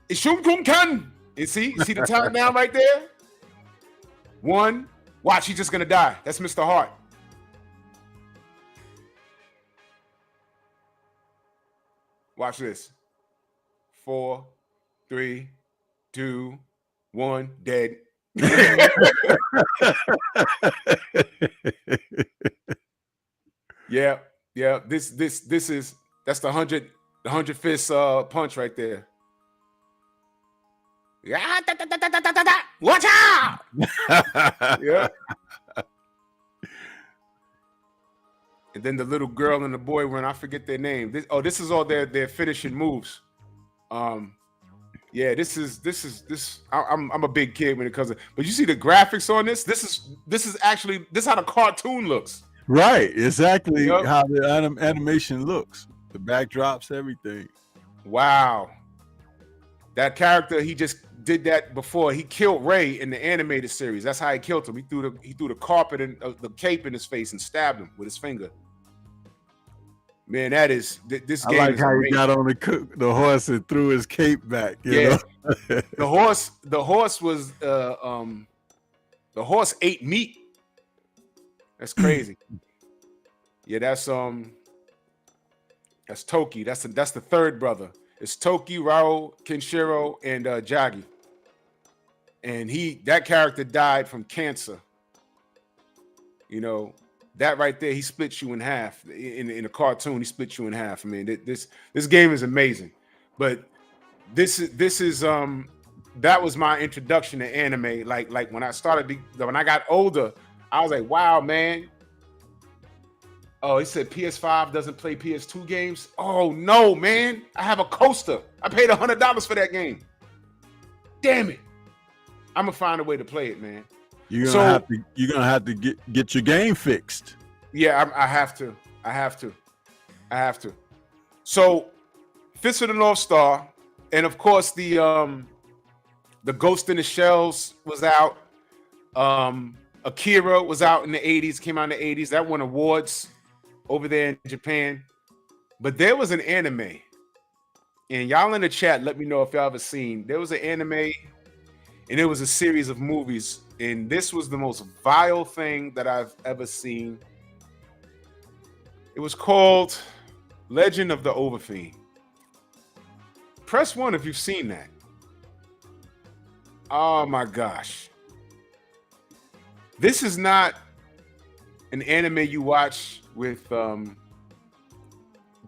Ishum-kum-kan. You see the time down right there? 1. Watch, he's just gonna die. That's Mr. Hart. Watch this. 4, 3, 2, 1, dead. Yeah. Yeah, that's the 100 fist punch right there. Yeah, watch out! Yeah. And then the little girl and the boy, when I forget their name. This is all their finishing moves. Yeah, this. I'm a big kid when it comes to. But you see the graphics on this. This is how the cartoon looks. Right, exactly how the animation looks, the backdrops, everything. Wow, that character, he just did that before. He killed Ray in the animated series. That's how he killed him. He threw the carpet and the cape in his face and stabbed him with his finger. Man, that is this game. I like is how amazing. he got on the horse and threw his cape back. You know? The horse was the horse ate meat. That's crazy. Yeah, that's Toki. That's the third brother. It's Toki, Rao, Kenshiro, and Jagi. and that character died from cancer. You know, that right there, he splits you in half. In a cartoon, he splits you in half. I mean, this game is amazing. But this is that was my introduction to anime. Like when I got older, I was like, wow, man. Oh, he said PS5 doesn't play PS2 games. Oh no, man! I have a coaster. I paid $100 for that game. Damn it! I'm gonna find a way to play it, man. You're gonna have to get your game fixed. Yeah, I have to. So, Fist of the North Star, and of course the Ghost in the Shells was out. Akira was out in the 80s. Came out in the 80s. That won awards over there in Japan. But there was an anime, and y'all in the chat, let me know if y'all ever seen. There was an anime, and it was a series of movies, and this was the most vile thing that I've ever seen. It was called Legend of the Overfiend. Press 1 if you've seen that. Oh my gosh. This is not an anime you watch with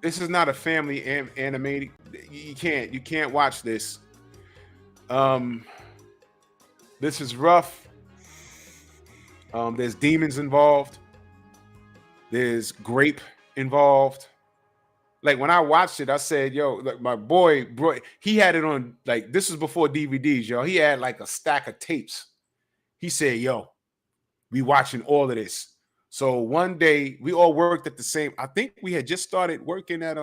this is not a family anime. You can't watch this. This is rough. There's demons involved. There's grape involved. Like when I watched it, I said, yo, like my boy, bro, he had it on, like, this was before DVDs, yo. He had like a stack of tapes. He said, yo, we watching all of this. So one day we all worked at the same, I think we had just started working at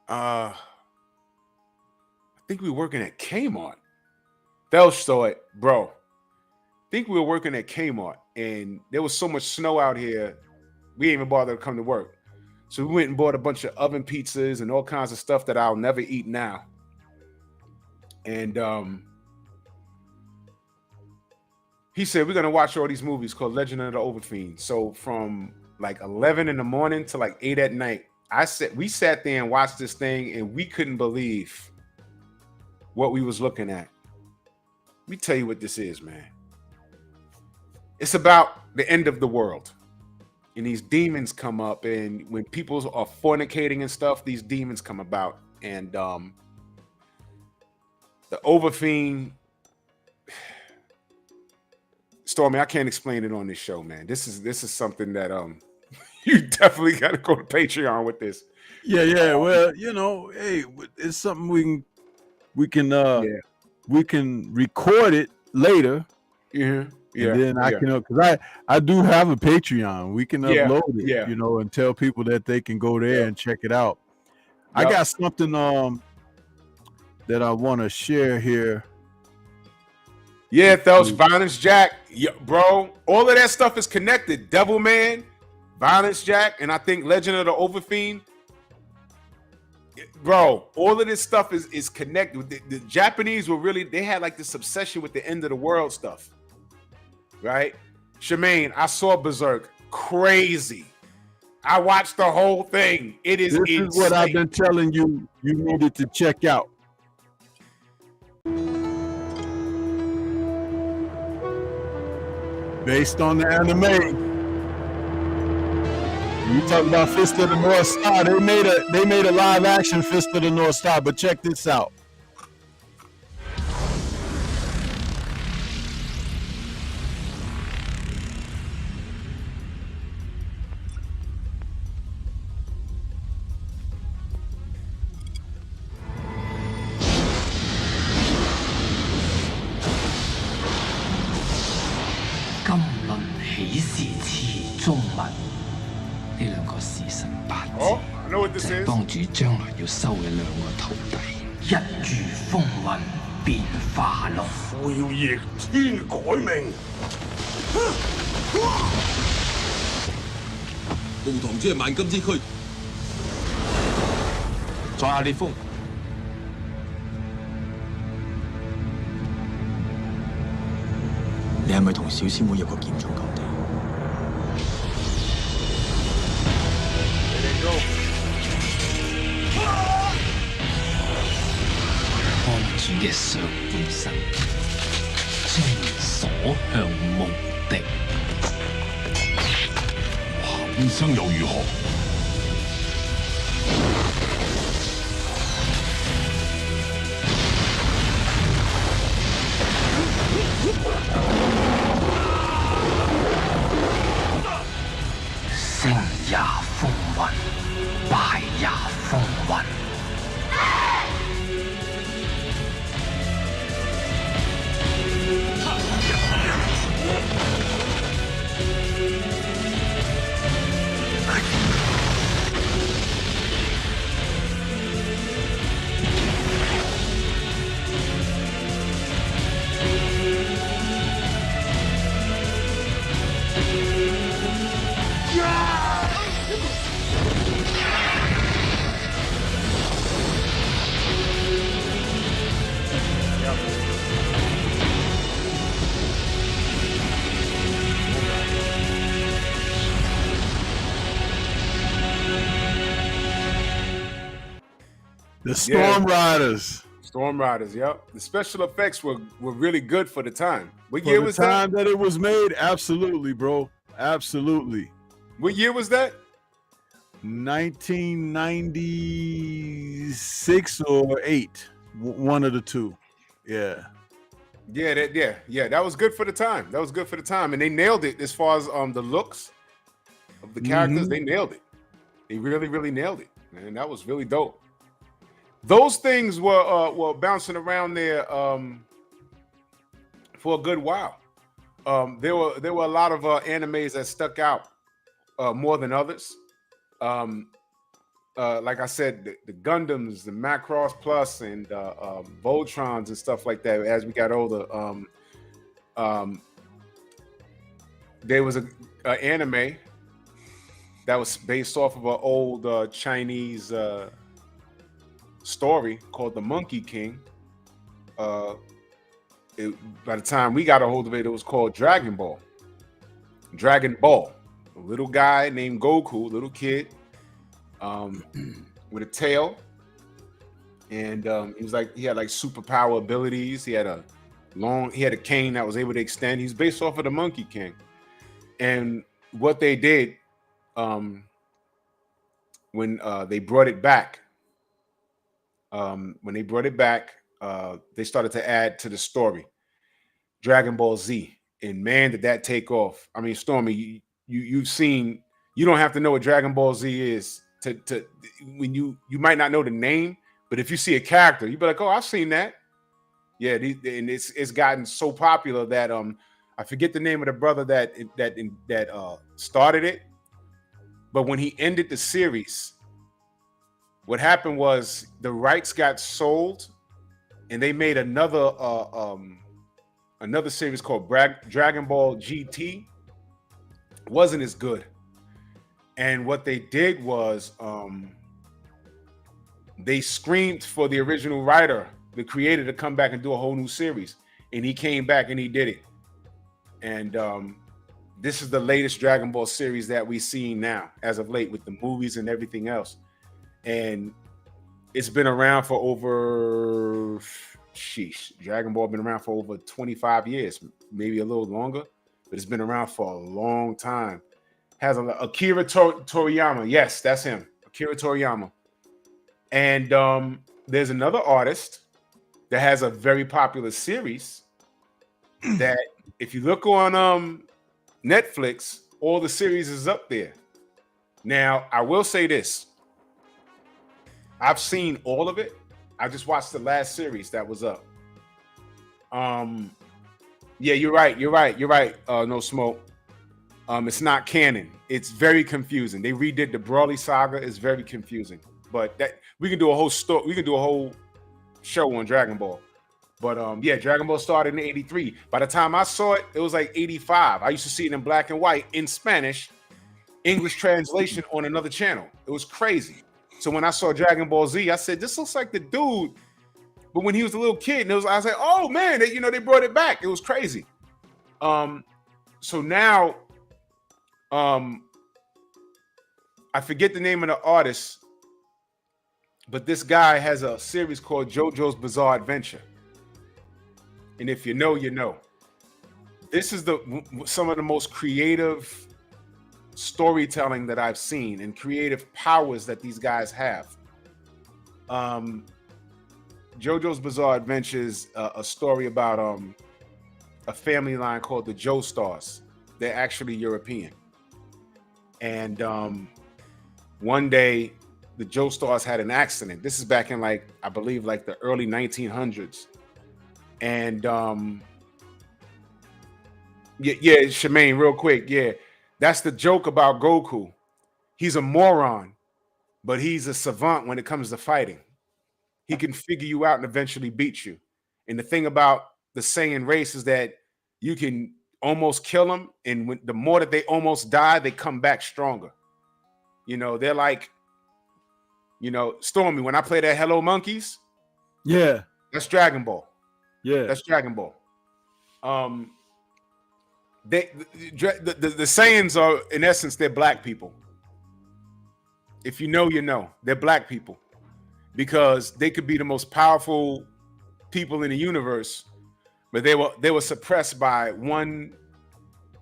I think we were working at Kmart. They'll saw it, bro. I think we were working at Kmart, and there was so much snow out here, we didn't even bother to come to work. So we went and bought a bunch of oven pizzas and all kinds of stuff that I'll never eat now. And he said, we're going to watch all these movies called Legend of the Overfiend. So from like 11 in the morning to like 8 at night, we sat there and watched this thing, and we couldn't believe what we was looking at. Let me tell you what this is, man. It's about the end of the world. And these demons come up, and when people are fornicating and stuff, these demons come about. And the Overfiend, Stormy, I can't explain it on this show, man. This is something that you definitely got to go to Patreon with this. Yeah. Well, you know, hey, it's something we can record it later. Yeah. And then I can, because I do have a Patreon. We can upload it, you know, and tell people that they can go there and check it out. I got something that I want to share here. Yeah, Thelch, Violence Jack, bro. All of that stuff is connected. Devilman, Violence Jack, and I think Legend of the Overfiend. Bro, all of this stuff is connected. The Japanese were really, they had like this obsession with the end of the world stuff. Right? Shemaine, I saw Berserk. Crazy. I watched the whole thing. It is insane. This is what I've been telling you needed to check out. Based on the anime. You talk about Fist of the North Star. They made a live action Fist of the North Star, but check this out. Oh, I know what this is. 幫主將來要收嘅兩個徒弟，一遇風雲變化龍。我要逆天改命。無堂主係萬金之軀，在下烈風，你係咪同小師妹有個劍種咁地？ 看主嘅上半生，將所向無敵。下半生又如何？勝也風雲，敗也風雲。The Storm Riders. Storm Riders, yep. The special effects were really good for the time. What For year the was time that? that it was made, absolutely, bro. Absolutely. What year was that? 1996 or 8. One of the two. Yeah. Yeah, that was good for the time. That was good for the time. And they nailed it as far as the looks of the characters. They nailed it. They really, really nailed it. Man, that was really dope. Those things were bouncing around there for a good while. There were a lot of animes that stuck out more than others. Like I said, the Gundams, the Macross Plus, and Voltrons and stuff like that. As we got older, there was an anime that was based off of an old Chinese story called The Monkey King. By the time we got a hold of it, it was called Dragon Ball. Dragon Ball. A little guy named Goku, little kid, with a tail, and he had like superpower abilities. He had a cane that was able to extend. He's based off of the Monkey King, and what they did when they brought it back. They started to add to the story Dragon Ball Z, and man, did that take off. I mean, Stormy, you've seen. You don't have to know what Dragon Ball Z is to when you might not know the name, but if you see a character, you'd be like, oh, I've seen that. Yeah, and it's gotten so popular that I forget the name of the brother that started it, but when he ended the series, what happened was the rights got sold, and they made another series called Dragon Ball GT. It wasn't as good, and what they did was they screamed for the original writer, the creator, to come back and do a whole new series, and he came back and he did it. And this is the latest Dragon Ball series that we see now, as of late, with the movies and everything else. And it's been around for over, Dragon Ball been around for over 25 years, maybe a little longer, but it's been around for a long time. Has Akira Toriyama. Yes, that's him, Akira Toriyama. And there's another artist that has a very popular series that if you look on Netflix, all the series is up there. Now, I will say this. I've seen all of it. I just watched the last series that was up. Yeah, you're right. No Smoke. It's not canon. It's very confusing. They redid the Brawly saga. It's very confusing. But that we can do a whole story. We can do a whole show on Dragon Ball. But yeah, Dragon Ball started in '83. By the time I saw it, it was like '85. I used to see it in black and white in Spanish, English translation on another channel. It was crazy. So when I saw Dragon Ball Z, I said, "This looks like the dude." But when he was a little kid, and I was like, "Oh man, they brought it back." It was crazy. So now, I forget the name of the artist, but this guy has a series called JoJo's Bizarre Adventure. And if you know, you know. This is some of the most creative storytelling that I've seen and creative powers that these guys have. JoJo's Bizarre Adventures, a story about a family line called the Joestars. They're actually European. And one day the Joestars had an accident. This is back in I believe the early 1900s. And yeah, Shemaine, real quick. Yeah, that's the joke about Goku. He's a moron, but he's a savant when it comes to fighting. He can figure you out and eventually beat you. And the thing about the Saiyan race is that you can almost kill them, and the more that they almost die, they come back stronger. They're like, Stormy, when I play that Hello Monkeys, Yeah. that's Dragon Ball. Yeah. That's Dragon Ball. The Saiyans are, in essence, they're black people. If you know, you know. They're black people. Because they could be the most powerful people in the universe, but they were suppressed by one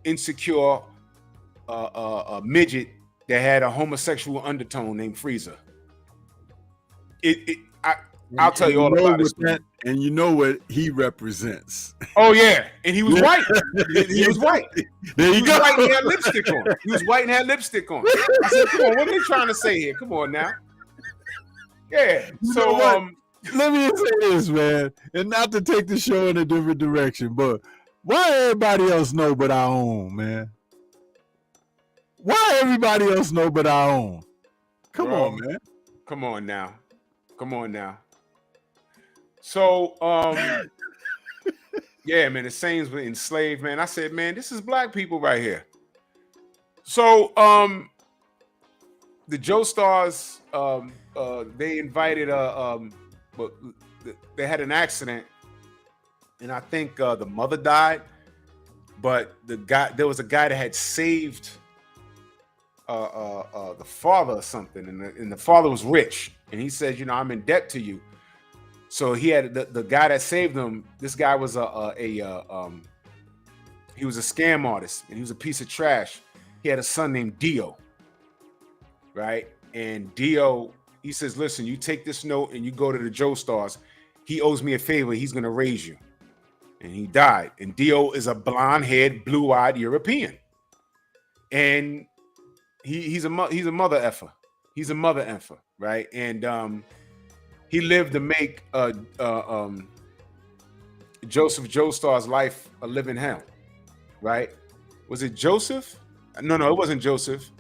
insecure midget that had a homosexual undertone named Frieza. I'll tell you all about it. And you know what he represents. Oh yeah, and he was white. He was white. There you go. White and had lipstick on. He was white and had lipstick on. I said, "Come on, what are they trying to say here? Come on now." Yeah. So let me say this, man, and not to take the show in a different direction, but why everybody else know but our own, man? Why everybody else know but our own? Come on, man. Come on now. So yeah, man, the Saiyans were enslaved, man. I said, man, this is black people right here. So the Joestars, they invited but they had an accident, and I think the mother died, but there was a guy that had saved the father or something, and the father was rich, and he said, I'm in debt to you. So he had the guy that saved him. This guy was he was a scam artist, and he was a piece of trash. He had a son named Dio, right? And Dio, he says, listen, you take this note and you go to the Joestars. He owes me a favor. He's going to raise you. And he died. And Dio is a blonde-haired, blue-eyed European. And he's a mother effer. He's a mother effer, right? And he lived to make Joseph Joestar's life a living hell, right? Was it Joseph? No, it wasn't Joseph.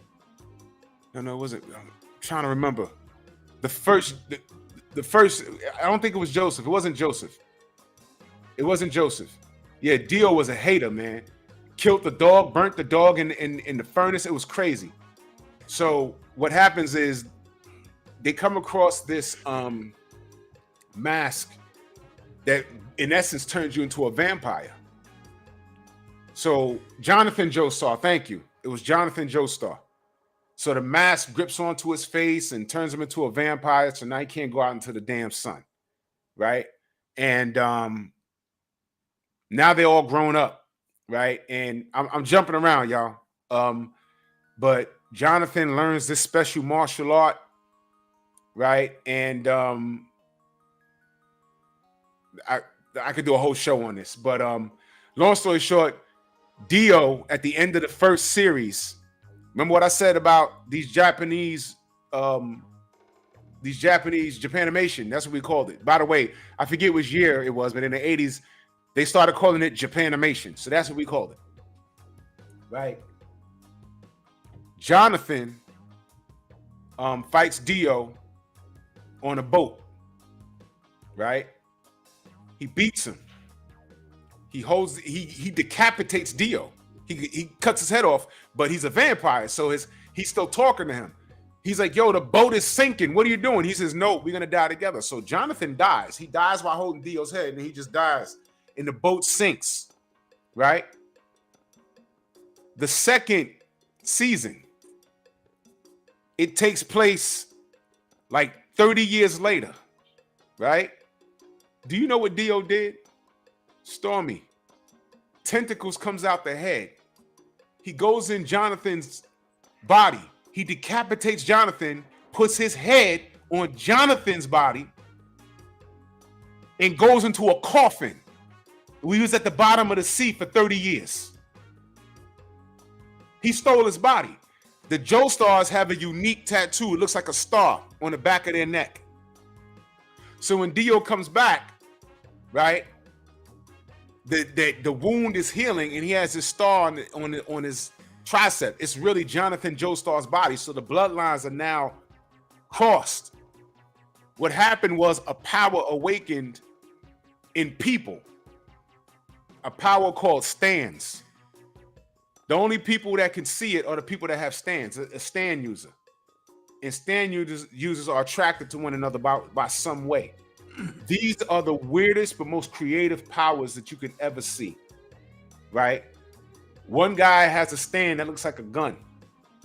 No, it wasn't. I'm trying to remember. The first, I don't think it was Joseph. It wasn't Joseph. Yeah, Dio was a hater, man. Killed the dog, burnt the dog in the furnace. It was crazy. So what happens is they come across this mask that in essence turns you into a vampire. So Jonathan Joestar, thank you. It was Jonathan Joestar. So the mask grips onto his face and turns him into a vampire. So now he can't go out into the damn sun, right? And now they're all grown up, right? And I'm jumping around, y'all. But Jonathan learns this special martial art, right? And I could do a whole show on this, but long story short, Dio at the end of the first series, remember what I said about these Japanese Japanimation? That's what we called it. By the way, I forget which year it was, but in the 80s, they started calling it Japanimation. So that's what we called it. Right? Jonathan fights Dio on a boat. Right? He beats him. He decapitates Dio. He cuts his head off, but he's a vampire, so he's still talking to him. He's like, yo, the boat is sinking. What are you doing? He says, no, we're gonna die together. So Jonathan dies. He dies while holding Dio's head, and he just dies. And the boat sinks, right? The second season, it takes place like 30 years later, right? Do you know what Dio did? Stormy. Tentacles comes out the head. He goes in Jonathan's body. He decapitates Jonathan, puts his head on Jonathan's body, and goes into a coffin. We was at the bottom of the sea for 30 years. He stole his body. The Joestars have a unique tattoo. It looks like a star on the back of their neck. So when Dio comes back, right, the wound is healing, and he has this star on his tricep. It's really Jonathan Joestar's body. So the bloodlines are now crossed. What happened was a power awakened in people, a power called stands. The only people that can see it are the people that have stands, a stand user. And stand users are attracted to one another by some way. These are the weirdest but most creative powers that you could ever see, right? One guy has a stand that looks like a gun.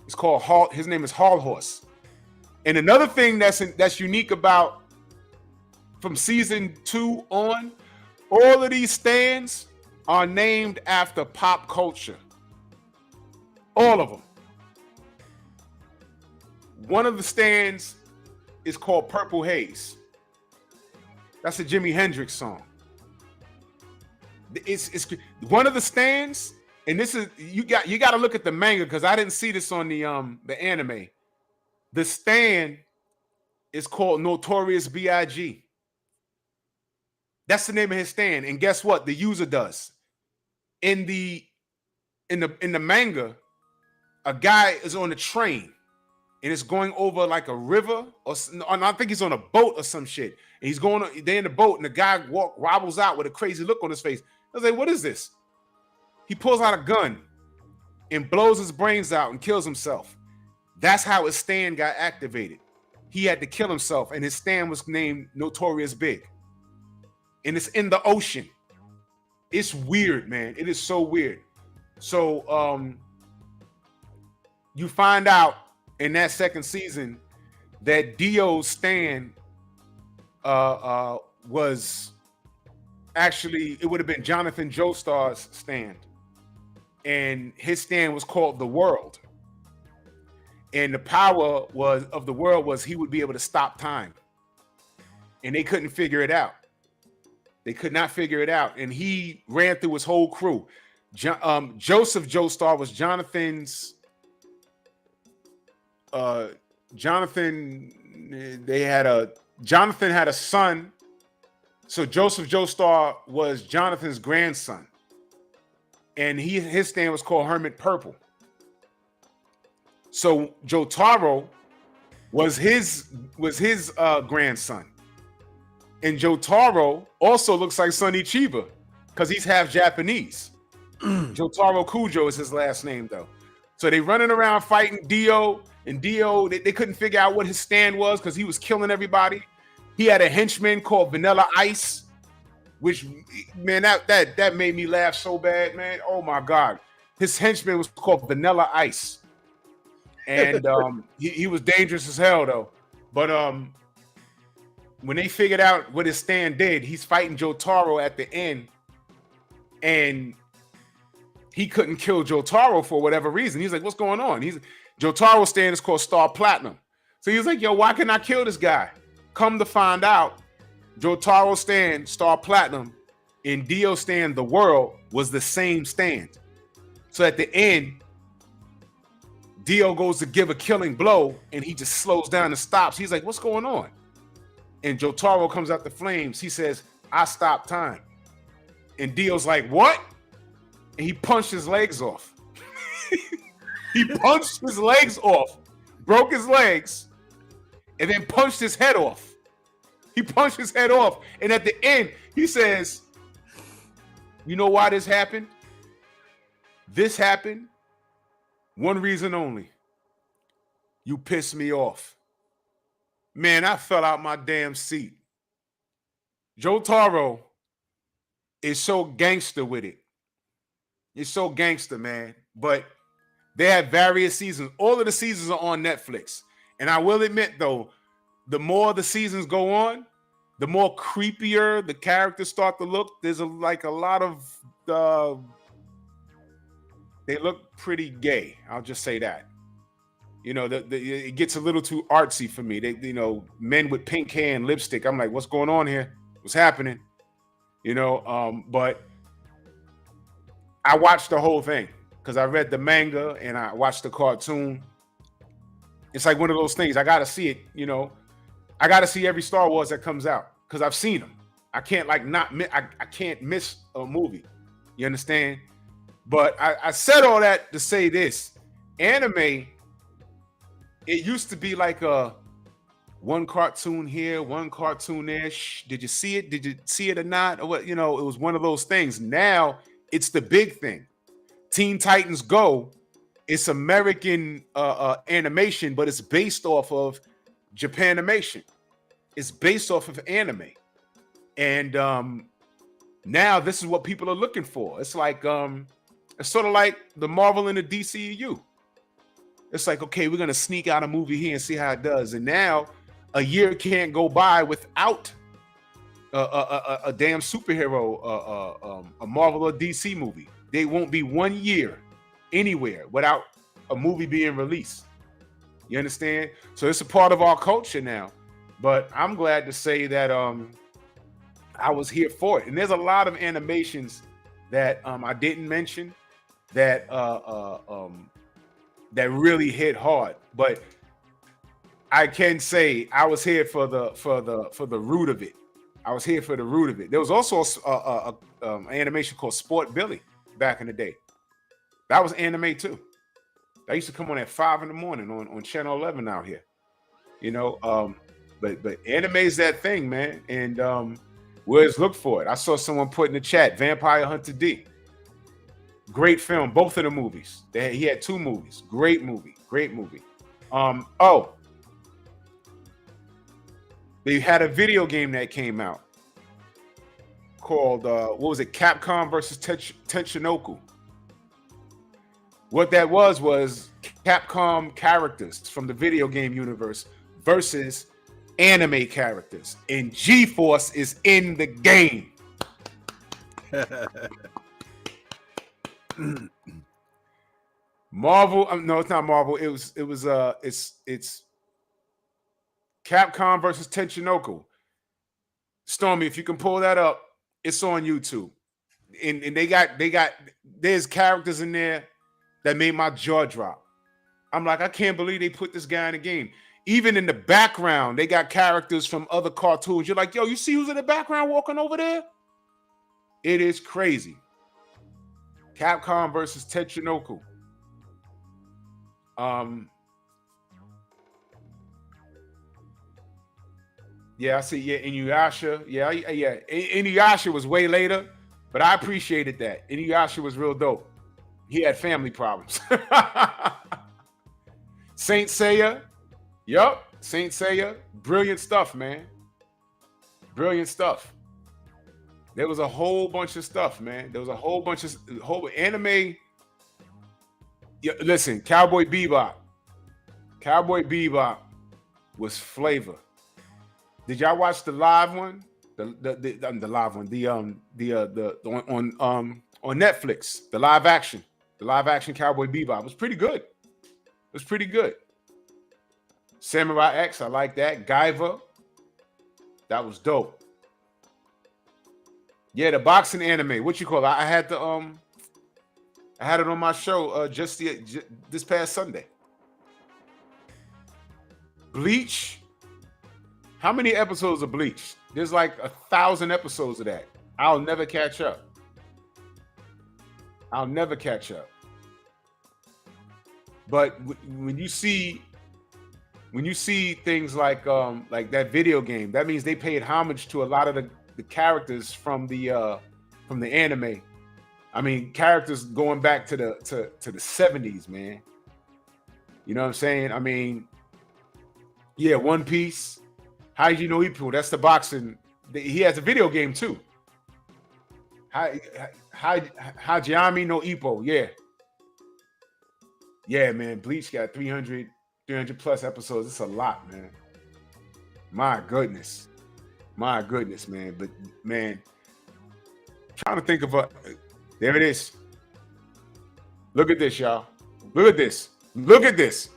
It's called Hall. His name is Hall Horse. And another thing that's unique about from season 2 on, all of these stands are named after pop culture. All of them. One of the stands is called Purple Haze. That's a Jimi Hendrix song. It's one of the stands, and this is you got to look at the manga because I didn't see this on the anime. The stand is called Notorious B.I.G. That's the name of his stand, and guess what? The user does. In the manga, a guy is on a train and it's going over like a river, or I think he's on a boat or some shit. And he's they're in the boat, and the guy wobbles out with a crazy look on his face. I was like, what is this? He pulls out a gun and blows his brains out and kills himself. That's how his stand got activated. He had to kill himself, and his stand was named Notorious Big. And it's in the ocean. It's weird, man. It is so weird. So you find out in that second season that Dio's stand was actually, it would have been Jonathan Joestar's stand. And his stand was called the World. And the power of the world was he would be able to stop time. And they couldn't figure it out. They could not figure it out. And he ran through his whole crew. Joseph Joestar was Jonathan's Jonathan had a son. So Joseph Joestar was Jonathan's grandson. And his stand was called Hermit Purple. So Jotaro was his grandson. And Jotaro also looks like Sonny Chiba because he's half Japanese. Jotaro Kujo is his last name, though. So they running around fighting Dio, and Dio, they couldn't figure out what his stand was because he was killing everybody. He had a henchman called Vanilla Ice, which, man, that made me laugh so bad, man. Oh my God. His henchman was called Vanilla Ice. And he was dangerous as hell, though. But when they figured out what his stand did, he's fighting Jotaro at the end, and he couldn't kill Jotaro for whatever reason. He's like, what's going on? Jotaro's stand is called Star Platinum. So he was like, yo, why can't I kill this guy? Come to find out, Jotaro's stand, Star Platinum, and Dio's stand, The World, was the same stand. So at the end, Dio goes to give a killing blow, and he just slows down and stops. He's like, what's going on? And Jotaro comes out the flames. He says, I stopped time. And Dio's like, what? And he punched his legs off. He punched his legs off, broke his legs, and then punched his head off. He punched his head off. And at the end, he says, you know why this happened? This happened one reason only. You pissed me off. Man, I fell out my damn seat. Jotaro is so gangster with it. It's so gangster, man. But they have various seasons. All of the seasons are on Netflix. And I will admit, though, the more the seasons go on, the more creepier the characters start to look. There's like a lot of they look pretty gay. I'll just say that. You know, it gets a little too artsy for me. They, you know, men with pink hair and lipstick. I'm like, what's going on here? What's happening? You know, but I watched the whole thing because I read the manga and I watched the cartoon. It's like one of those things. I got to see it, you know. I got to see every Star Wars that comes out because I've seen them. I can't like I can't miss a movie. You understand? But I said all that to say this. Anime, it used to be like a one cartoon here, one cartoon there. Shh, did you see it? Did you see it or not? Or what? You know, it was one of those things. Now it's the big thing. Teen Titans Go. It's American animation, but it's based off of Japanimation. It's based off of anime, and now this is what people are looking for. It's like it's sort of like the Marvel and the DCEU. It's like, okay, we're gonna sneak out a movie here and see how it does. And now a year can't go by without a damn superhero, a Marvel or DC movie. There won't be 1 year anywhere without a movie being released. You understand? So it's a part of our culture now. But I'm glad to say that I was here for it. And there's a lot of animations that I didn't mention that that really hit hard. But I can say I was here for the root of it. I was here for the root of it. There was also an animation called Sport Billy back in the day. That was anime too. That used to come on at 5 in the morning on Channel 11 out here. You know, but anime is that thing, man. And we'll just look for it. I saw someone put in the chat, Vampire Hunter D. Great film, both of the movies. He had 2 movies. Great movie. They had a video game that came out called what was it? Capcom versus Tetsunoku. What that was Capcom characters from the video game universe versus anime characters, and G-Force is in the game. Marvel, no, it's not Marvel. It's Capcom versus Tetsunoku. Stormy, if you can pull that up, it's on YouTube. And there's characters in there that made my jaw drop. I'm like, I can't believe they put this guy in the game. Even in the background, they got characters from other cartoons. You're like, yo, you see who's in the background walking over there? It is crazy. Capcom versus Tetsunoku. Yeah, I see. Yeah, Inuyasha. Yeah. Inuyasha was way later, but I appreciated that. Inuyasha was real dope. He had family problems. Saint Seiya. Yup, Saint Seiya. Brilliant stuff, man. Brilliant stuff. There was a whole bunch of stuff, man. There was a whole bunch of anime. Yeah, listen, Cowboy Bebop. Cowboy Bebop was flavor. Did y'all watch the live one? The live one. On Netflix. The live action Cowboy Bebop was pretty good. It was pretty good. Samurai X, I like that. Gaiva, that was dope. Yeah, the boxing anime. What you call it? I had it on my show just this past Sunday. Bleach. How many episodes of Bleach? There's like 1,000 episodes of that. I'll never catch up. But when you see things like that video game, that means they paid homage to a lot of the characters from the anime. I mean, characters going back to the 70s, man. You know what I'm saying? I mean, yeah, One Piece. How'd you know Ippo? That's the boxing. He has a video game too. Hajiami no Ippo. Yeah. Yeah, man. Bleach got 300 plus episodes. It's a lot, man. My goodness. My goodness, man. But man, trying to think of a. There it is. Look at this, y'all. Look at this. Look at this.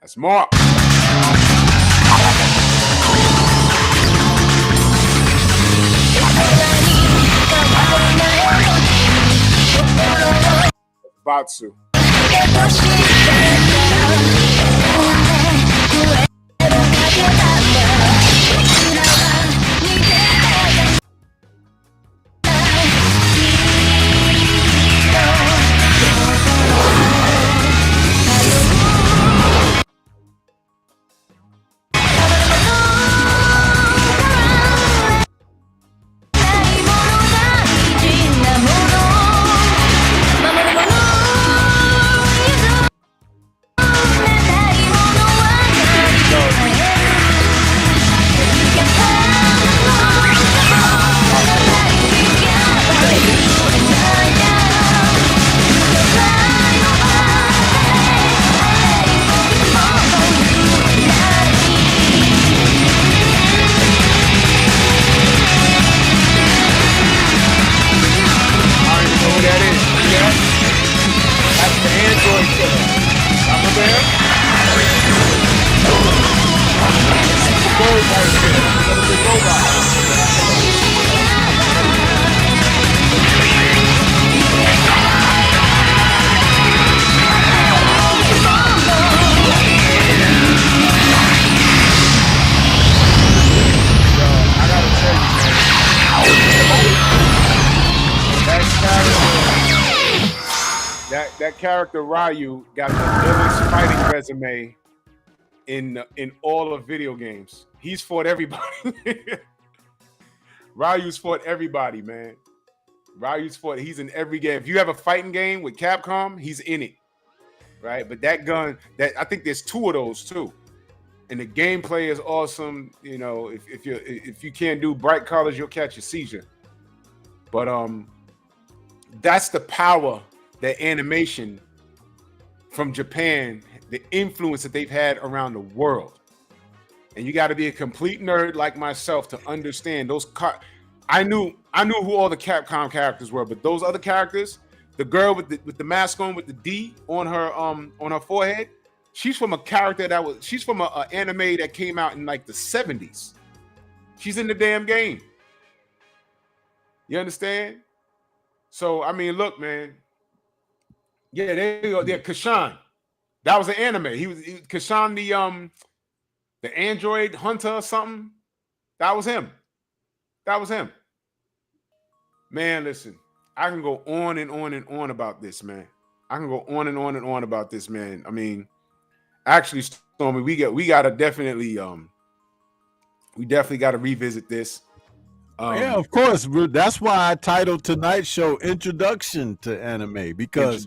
That's Mark. Batsu. That character Ryu got the illest fighting resume in all of video games. He's fought everybody. Ryu's fought everybody, man. He's in every game. If you have a fighting game with Capcom, he's in it. Right? But that gun, I think there's 2 of those too. And the gameplay is awesome. You know, if you can't do bright colors, you'll catch a seizure. But that's the power that animation from Japan, the influence that they've had around the world. And you got to be a complete nerd like myself to understand those. I knew who all the Capcom characters were, but those other characters, the girl with the mask on with the D on her forehead, she's from a character she's from an anime that came out in like the 70s. She's in the damn game. You understand? So I mean, look, man. Yeah, there you go. There, Kashan. That was an anime. He was Kashan, the android hunter or something. That was him. Man, listen. I can go on and on and on about this, man. I mean, actually, Stormy, we gotta definitely revisit this. Yeah, of course. That's why I titled tonight's show "Introduction to Anime" because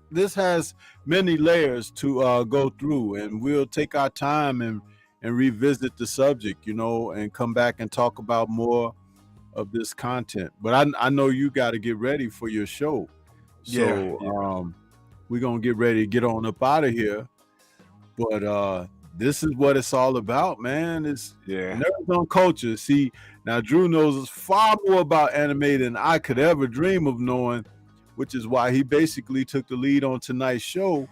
this has many layers to go through, and we'll take our time and revisit the subject, you know, and come back and talk about more of this content. But I know you got to get ready for your show, so we're gonna get ready to get on up out of here. But this is what it's all about, man. It's Nerds on Culture. See, now Drew knows far more about anime than I could ever dream of knowing, which is why he basically took the lead on tonight's show.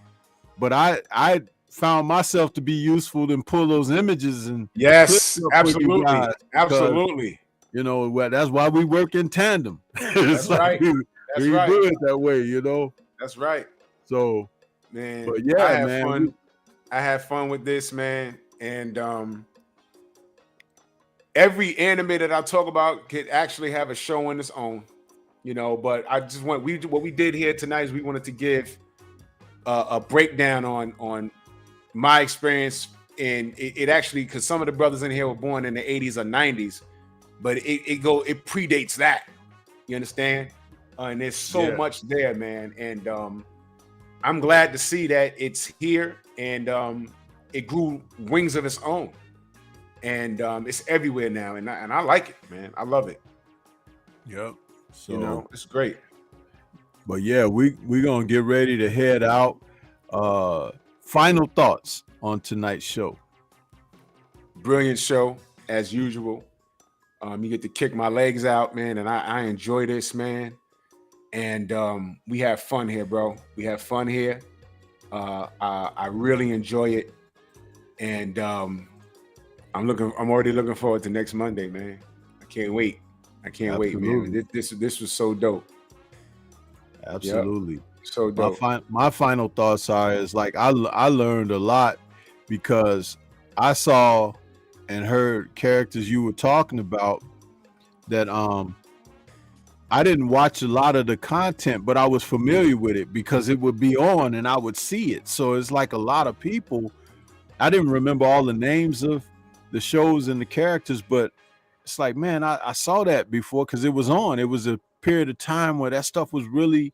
But I found myself to be useful and pull those images and absolutely, guys, absolutely. You know, that's why we work in tandem. That's right. That's right. Do it that way, you know. That's right. So, man. But yeah, I have man. fun. I had fun with this, man. And every anime that I talk about could actually have a show on its own, you know. But I just want what we did here tonight is we wanted to give a breakdown on my experience, and it actually, because some of the brothers in here were born in the 80s or 90s, but it predates that. You understand? And there's so much there, man. And I'm glad to see that it's here, and it grew wings of its own, and it's everywhere now, and I like it, man. I love it. Yep. So, you know, it's great. But yeah, we're gonna get ready to head out. Final thoughts on tonight's show. Brilliant show as usual. You get to kick my legs out, man, and I enjoy this, man. And we have fun here, bro. We have fun here. I really enjoy it, and I'm already looking forward to next Monday, man. I can't wait. I can't wait, man. This was so dope. Absolutely. Yep. So dope. My final thoughts is like I learned a lot because I saw and heard characters you were talking about that I didn't watch a lot of the content, but I was familiar with it because it would be on and I would see it. So it's like a lot of people. I didn't remember all the names of the shows and the characters, but it's like, man, I saw that before because it was on. It was a period of time where that stuff was really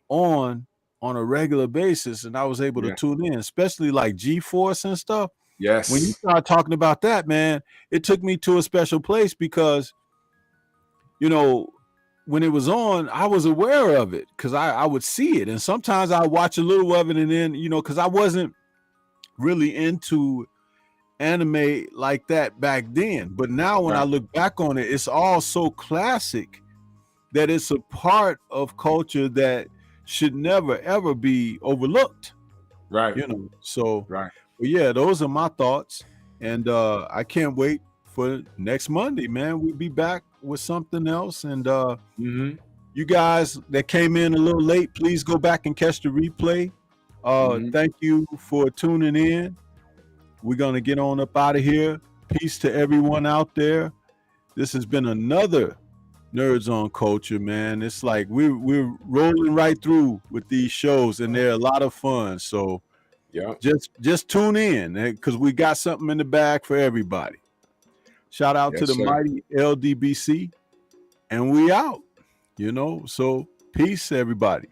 on a regular basis, and I was able to tune in, especially like G-Force and stuff. Yes. When you start talking about that, man, it took me to a special place because, you know, when it was on, I was aware of it because I would see it. And sometimes I watch a little of it and then, you know, because I wasn't really into anime like that back then. But now when I look back on it, it's all so classic that it's a part of culture that should never, ever be overlooked. Right. You know, so, right. But yeah, those are my thoughts. And I can't wait for next Monday, man. We'll be back with something else. And you guys that came in a little late, please go back and catch the replay. Thank you for tuning in. We're going to get on up out of here. Peace to everyone out there. This has been another Nerds on Culture, man. It's like we're rolling right through with these shows, and they're a lot of fun. So just tune in because we got something in the bag for everybody. Shout out to the mighty LDBC, and we out. You know, so peace, everybody.